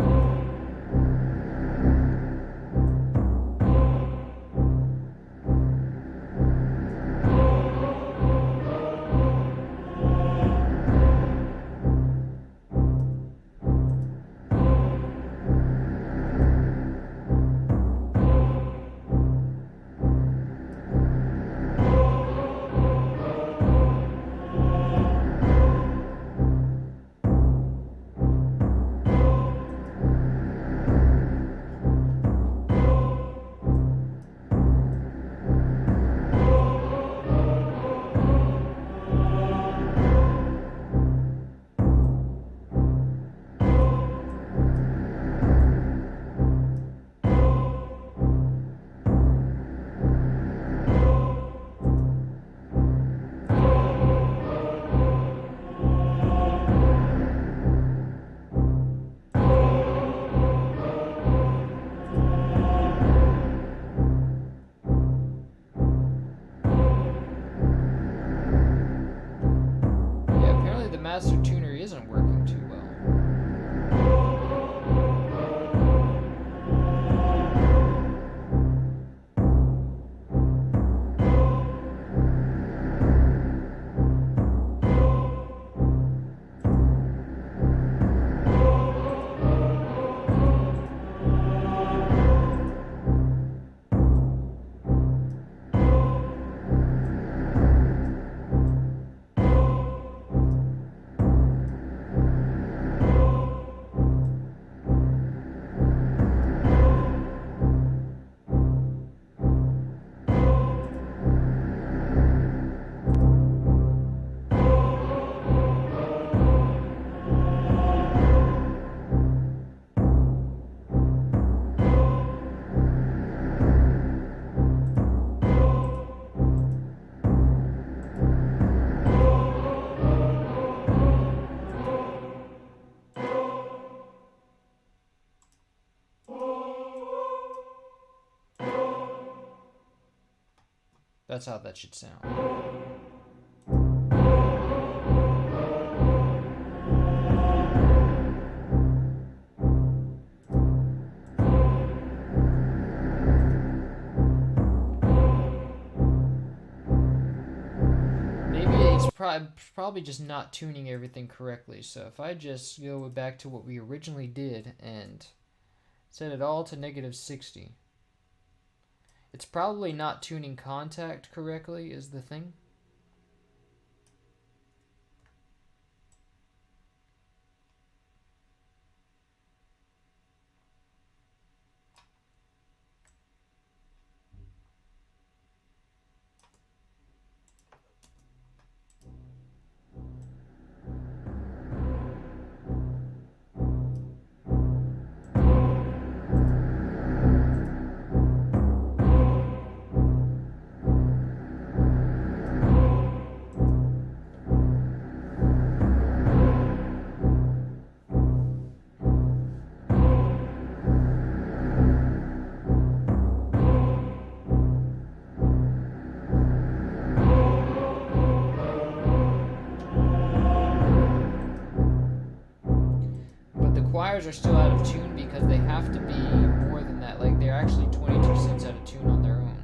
That's how that should sound. Probably just not tuning everything correctly. So if I just go back to what we originally did and set it all to -60, it's probably not tuning contact correctly is the thing. Choirs are still out of tune because they have to be more than that. Like, they're actually 22 cents out of tune on their own.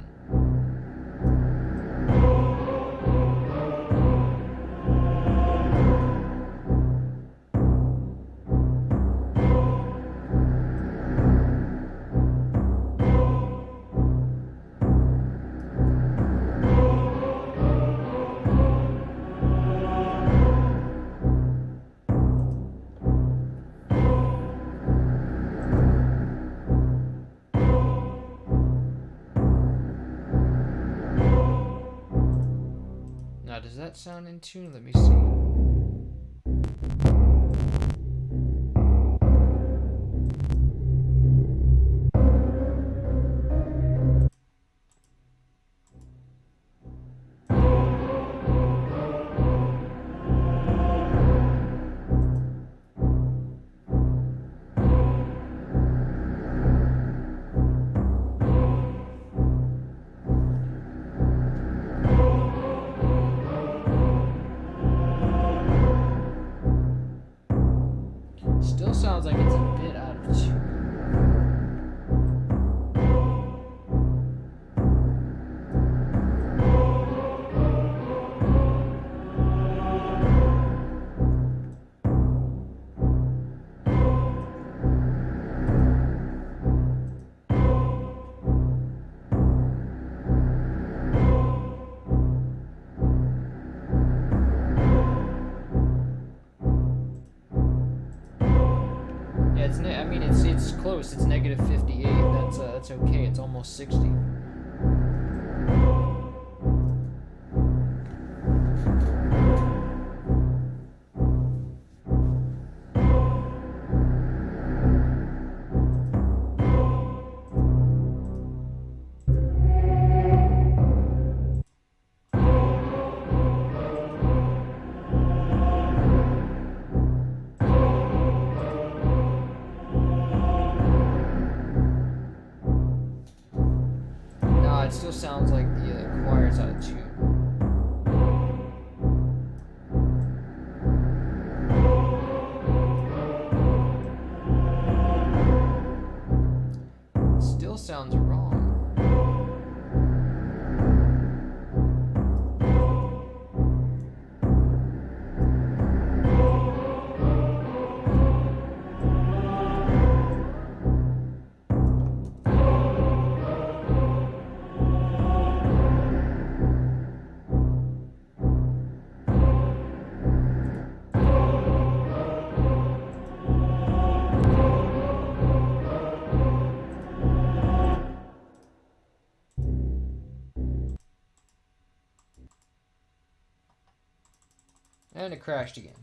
Does that sound in tune? Let me see. Still sounds like it's a bit out of tune. It's close. It's -58. That's okay. It's almost 60. It still sounds like the choir's out of tune. It still sounds wrong. And it crashed again.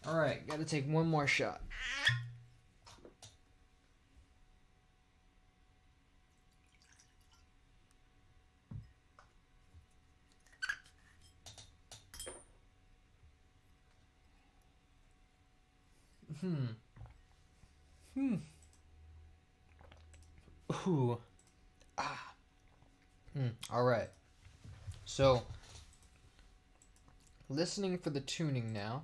Alright, gotta take one more shot. Ooh. Ah. Alright. So, listening for the tuning now.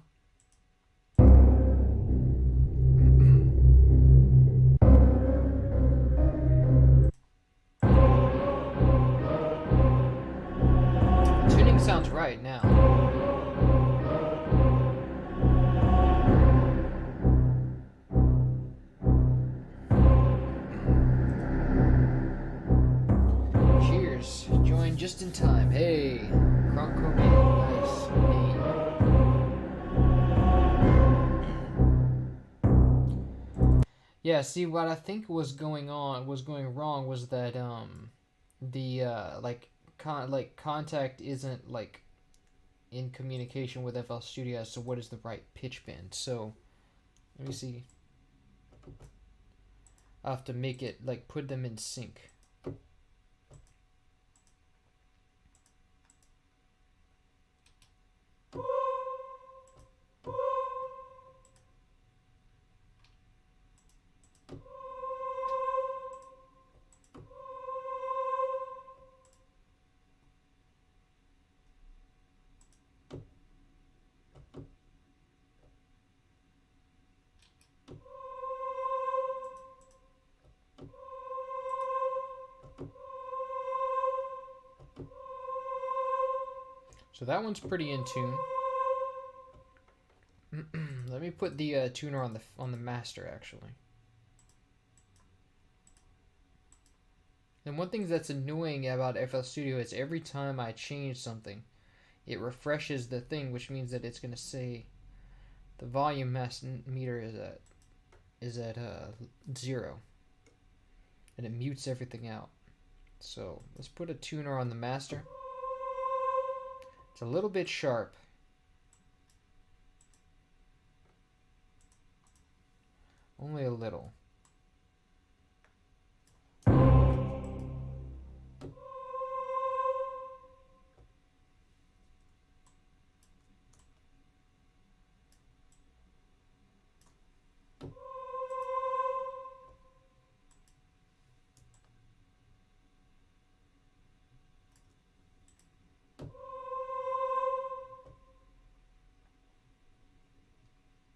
Tuning sounds right now. Cheers. Joined just in time. Hey, Kronko, nice. Hey. Yeah, see what I think was going wrong was that the contact isn't like in communication with FL Studio as to what is the right pitch bend. So let me see. I have to make it like put them in sync. So that one's pretty in tune. Let me put the tuner on the master actually. And one thing that's annoying about FL Studio is every time I change something, it refreshes the thing, which means that it's gonna say the volume meter is at 0, and it mutes everything out. So let's put a tuner on the master. It's a little bit sharp. Only a little.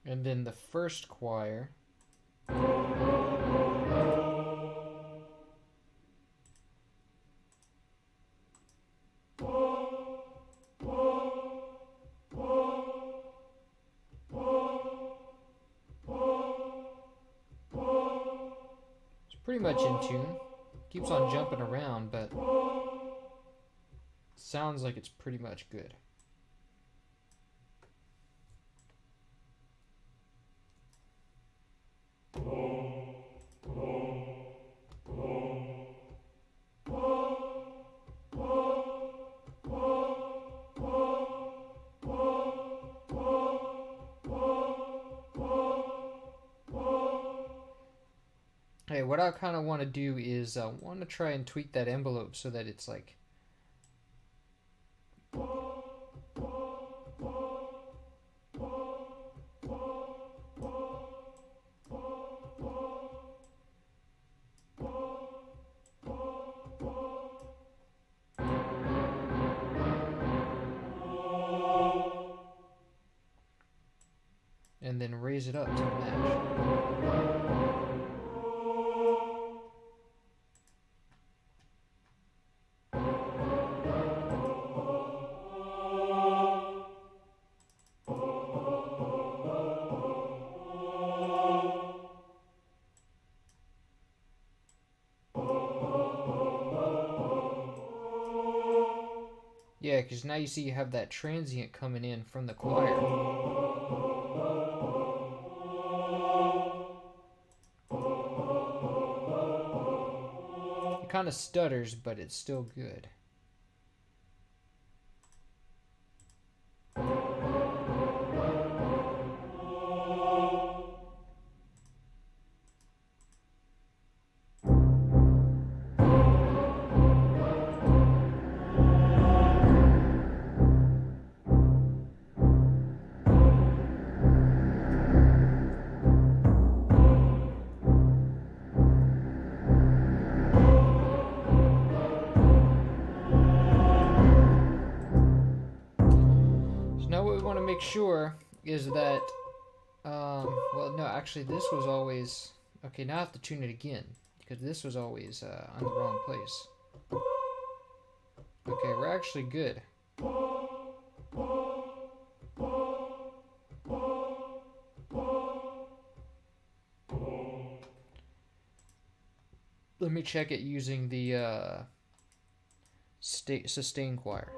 And then the first choir. It's pretty much in tune. Keeps on jumping around, but sounds like it's pretty much good. Hey, what I kind of want to do is want to try and tweak that envelope so that it's like and then raise it up to match. Yeah, because now you see you have that transient coming in from the choir. It kind of stutters, but it's still good. make sure is that, well, no, actually, this was always, okay, now I have to tune it again, because this was always on the wrong place. Okay, we're actually good. Let me check it using the sustain choir.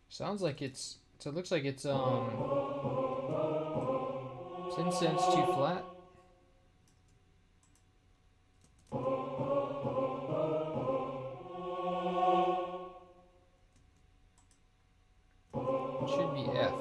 Sounds like it's, so it looks like it's 10 cents too flat. It should be F.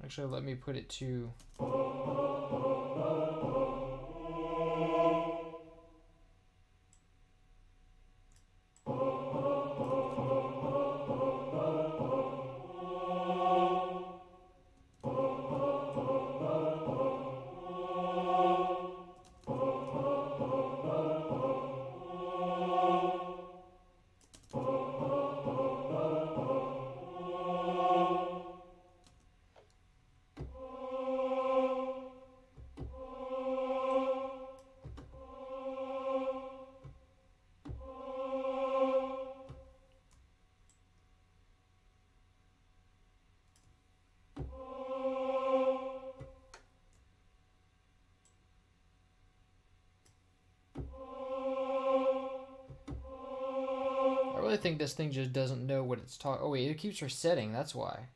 Actually, let me put it to... I really think this thing just doesn't know what it's talking. Oh wait, it keeps resetting, that's why.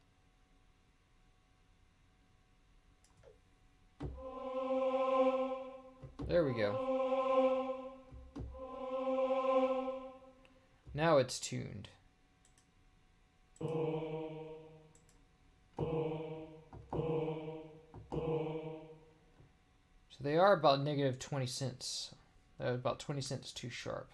There we go. Now it's tuned. So they are about negative 20 cents. They're about 20 cents too sharp.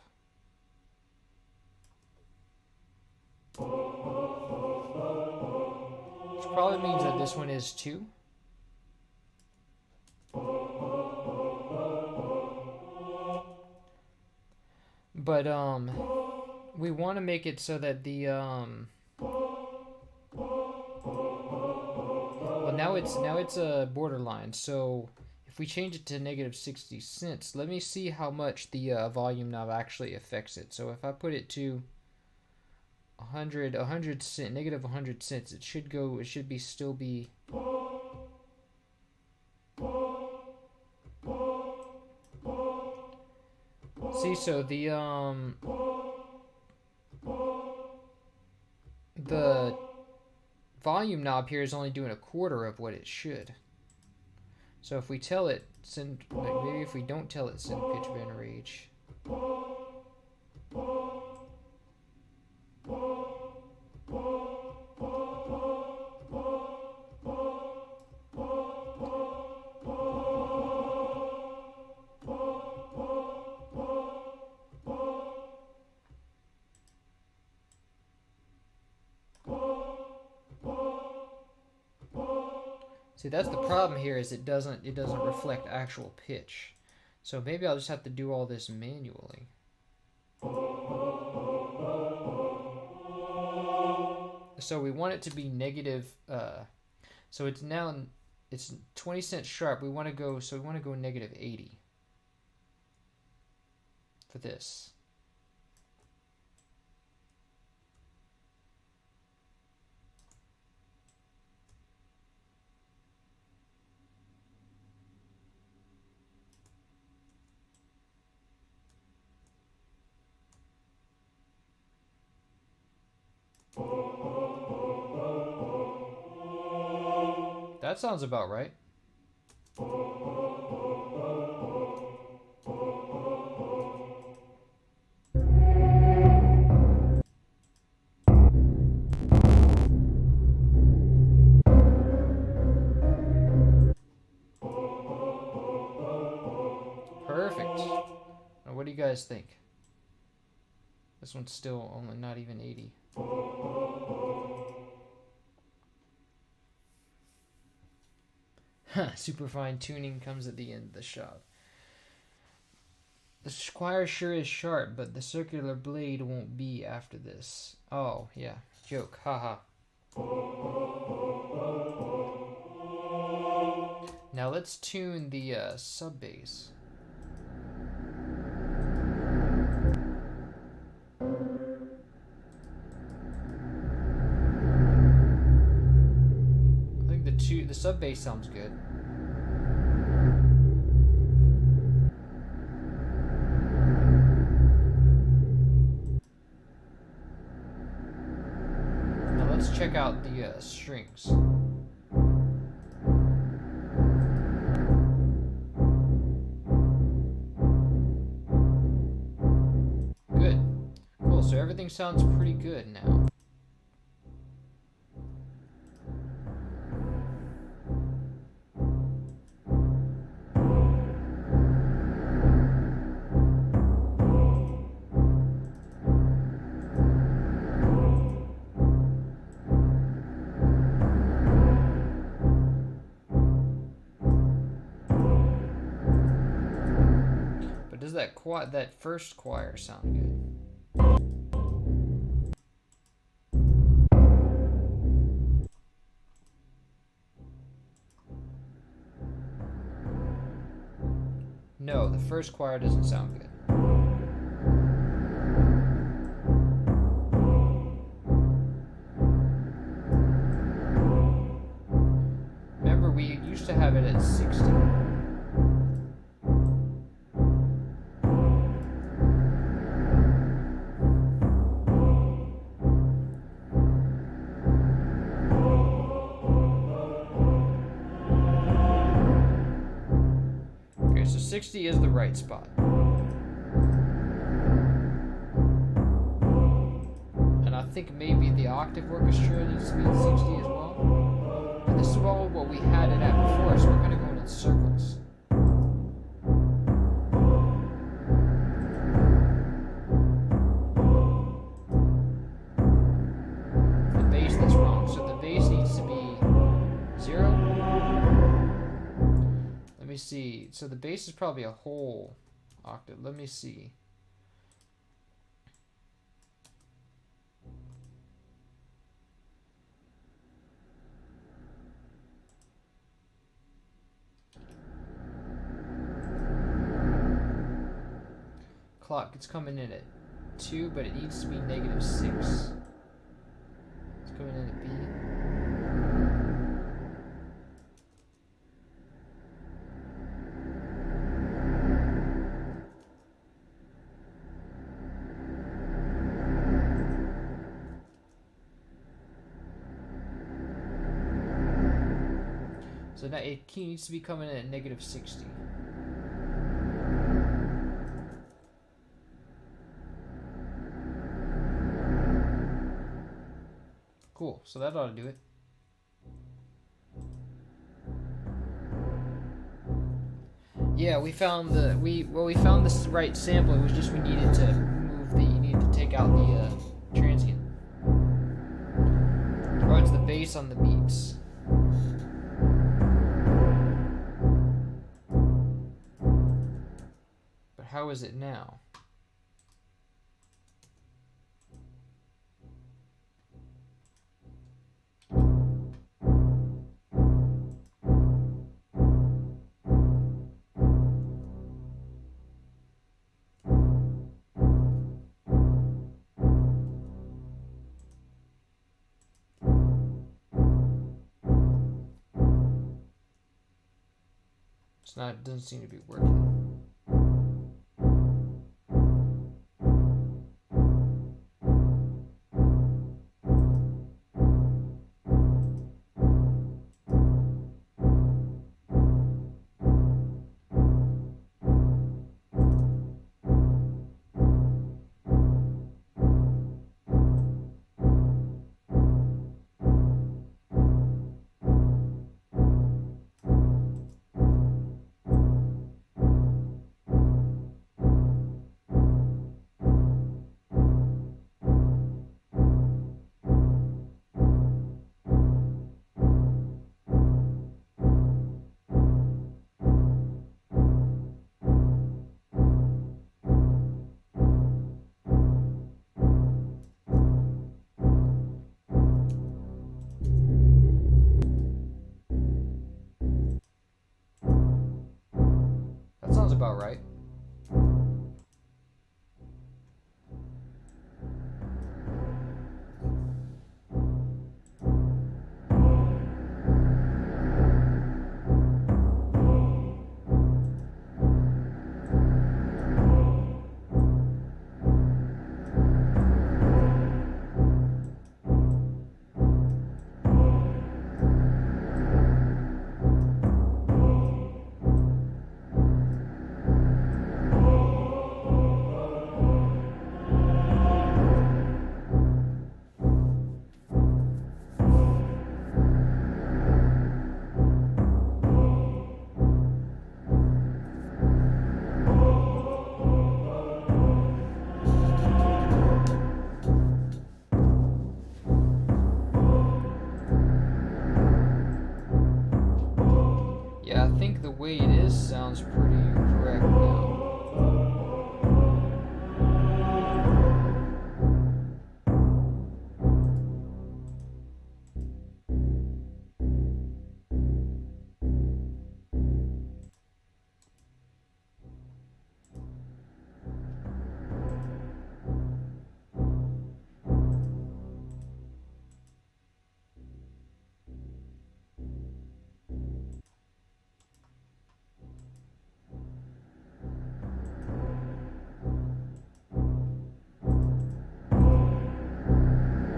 Which probably means that this one is too. But we want to make it so that the well, now it's a borderline. So if we change it to negative 60 cents, let me see how much the volume knob actually affects it. So if I put it to 100 cent, negative 100 cents, it should go, it should be still be see, so the volume knob here is only doing a quarter of what it should. So if we tell it send, like maybe if we don't tell it send pitch bend range. See, that's the problem here, is it doesn't reflect actual pitch. So maybe I'll just have to do all this manually. So we want it to be negative. So it's now it's 20 cents sharp. We want to go. So we want to go negative 80 for this. That sounds about right. Perfect. Now what do you guys think? This one's still only not even 80. Super fine tuning comes at the end of the shop. The squire sure is sharp, but the circular blade won't be after this. Oh, yeah. Joke. Haha. Now let's tune the sub bass. I think the sub bass sounds good. Now let's check out the strings. Good. Cool, so everything sounds pretty good now. Does that first choir sound good? No, the first choir doesn't sound good. Remember, we used to have it at 60. Okay, so 60 is the right spot. And I think maybe the octave orchestra needs to be at 60 as well. But this is all what we had it at before, so we're kind of going in circles. The bass that's wrong. So the bass needs to be 0. Let me see. So the bass is probably a whole octave. Let me see. Clock, it's coming in at 2, but it needs to be negative 6. It's coming in at B. So now it needs to be coming in at negative 60. Cool, so that ought to do it. Yeah, we found the we found the right sample. It was just we needed to move the you needed to take out the transient. Or it's the bass on the beats. But how is it now? Doesn't seem to be working. That sounds about right. Yeah, I think the way it is sounds pretty correct now.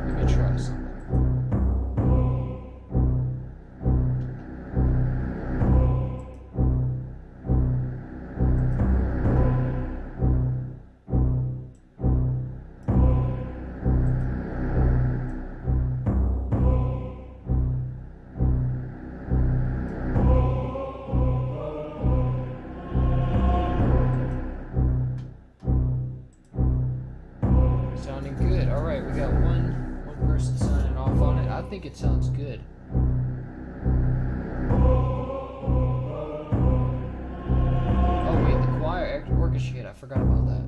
Let me try something. Sounding good. All right, we got one person signing off on it. I think it sounds good. Oh wait, the choir orchestrate. I forgot about that.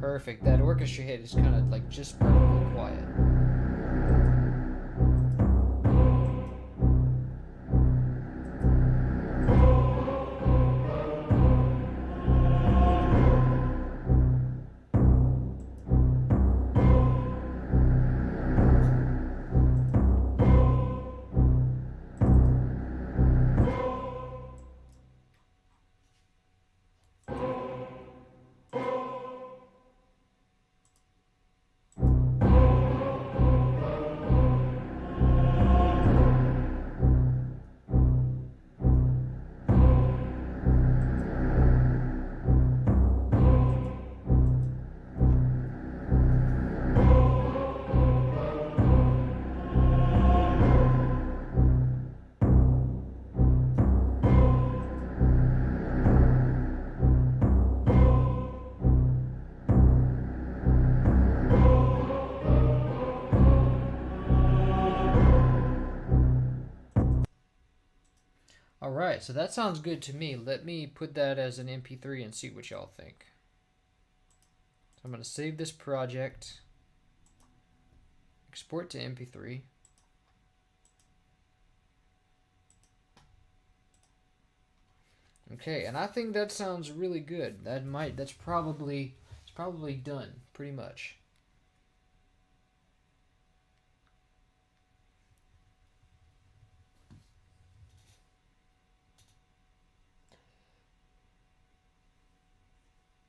Perfect. That orchestra hit is kind of like just perfectly quiet. Alright, so that sounds good to me. Let me put that as an MP3 and see what y'all think. So I'm going to save this project, export to MP3. Okay, and I think that sounds really good. It's probably done, pretty much.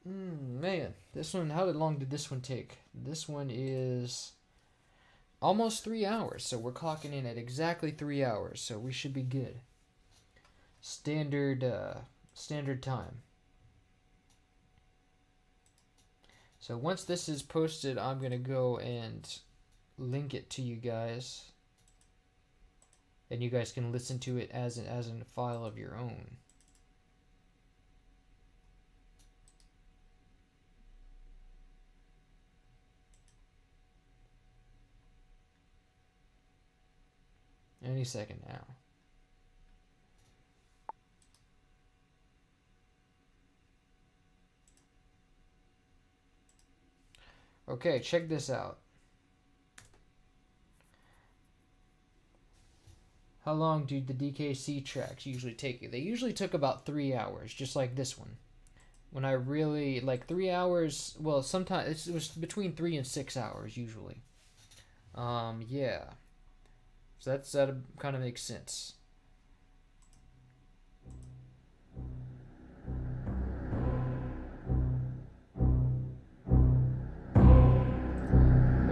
Man, this one, how long did this one take? This one is almost 3 hours, so we're clocking in at exactly 3 hours, so we should be good. Standard time. So once this is posted, I'm gonna go and link it to you guys, and you guys can listen to it as a file of your own. Any second now. Okay, check this out. How long do the DKC tracks usually take you? They usually took about 3 hours, just like this one. When I really, like 3 hours, well, sometimes it was between 3 and 6 hours usually. Yeah. So that kind of makes sense.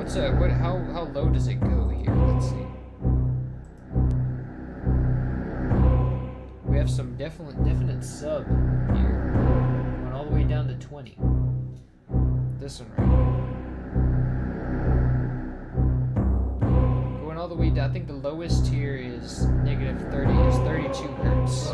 How low does it go here? Let's see. We have some definite sub here. Going all the way down to 20. This one right here. Going all the way down, I think the lowest here is -30, is 32 hertz.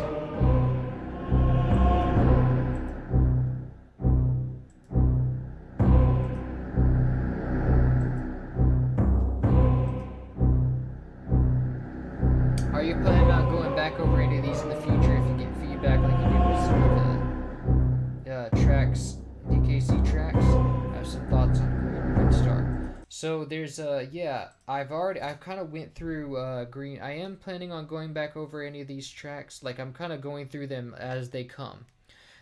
Are you planning on going back over any of these in the future if you get feedback like you did with some of the tracks, DKC tracks? I have some thoughts on Green Star. So there's yeah, I've kind of went through Green. I am planning on going back over any of these tracks. Like I'm kind of going through them as they come.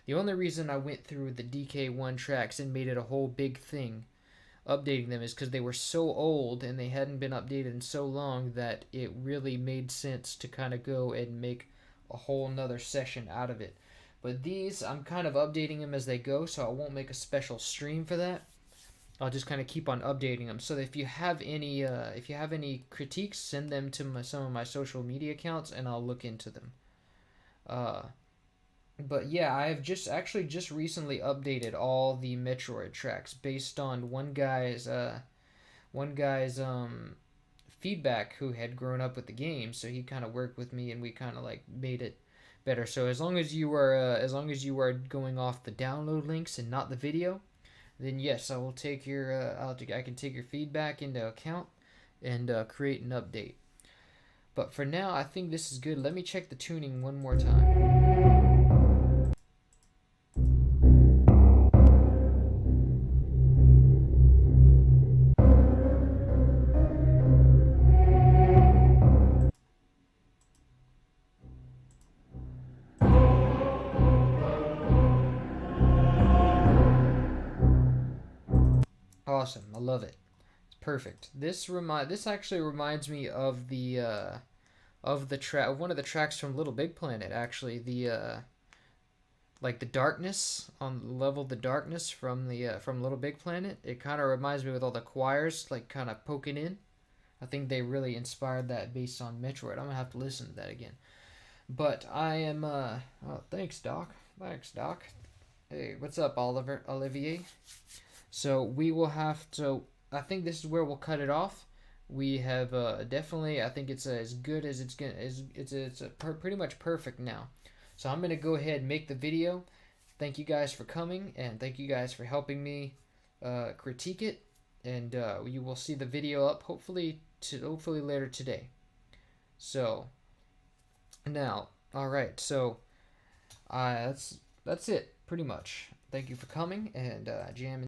The only reason I went through the DK1 tracks and made it a whole big thing updating them is because they were so old and they hadn't been updated in so long that it really made sense to kind of go and make a whole nother session out of it. But these, I'm kind of updating them as they go, so I won't make a special stream for that. I'll just kind of keep on updating them. So if you have any critiques, send them to some of my social media accounts and I'll look into them. But yeah, I have just recently updated all the Metroid tracks based on one guy's feedback who had grown up with the game. So he kind of worked with me and we kind of like made it better. So as long as you are going off the download links and not the video, then yes, I will take your I can take your feedback into account and create an update. But for now, I think this is good. Let me check the tuning one more time. Awesome, I love it. It's perfect. This actually reminds me of the track, one of the tracks from Little Big Planet. Actually, the like the darkness on the level, the darkness from Little Big Planet. It kind of reminds me with all the choirs like kind of poking in. I think they really inspired that based on Metroid. I'm gonna have to listen to that again. But I am oh, thanks Doc. Thanks Doc. Hey, what's up, Olivier? So we will have to. I think this is where we'll cut it off. We have definitely. I think it's as good as it's gonna. It's pretty much perfect now. So I'm gonna go ahead and make the video. Thank you guys for coming and thank you guys for helping me critique it. And you will see the video up hopefully later today. So now All right, so that's it pretty much. Thank you for coming and jamming.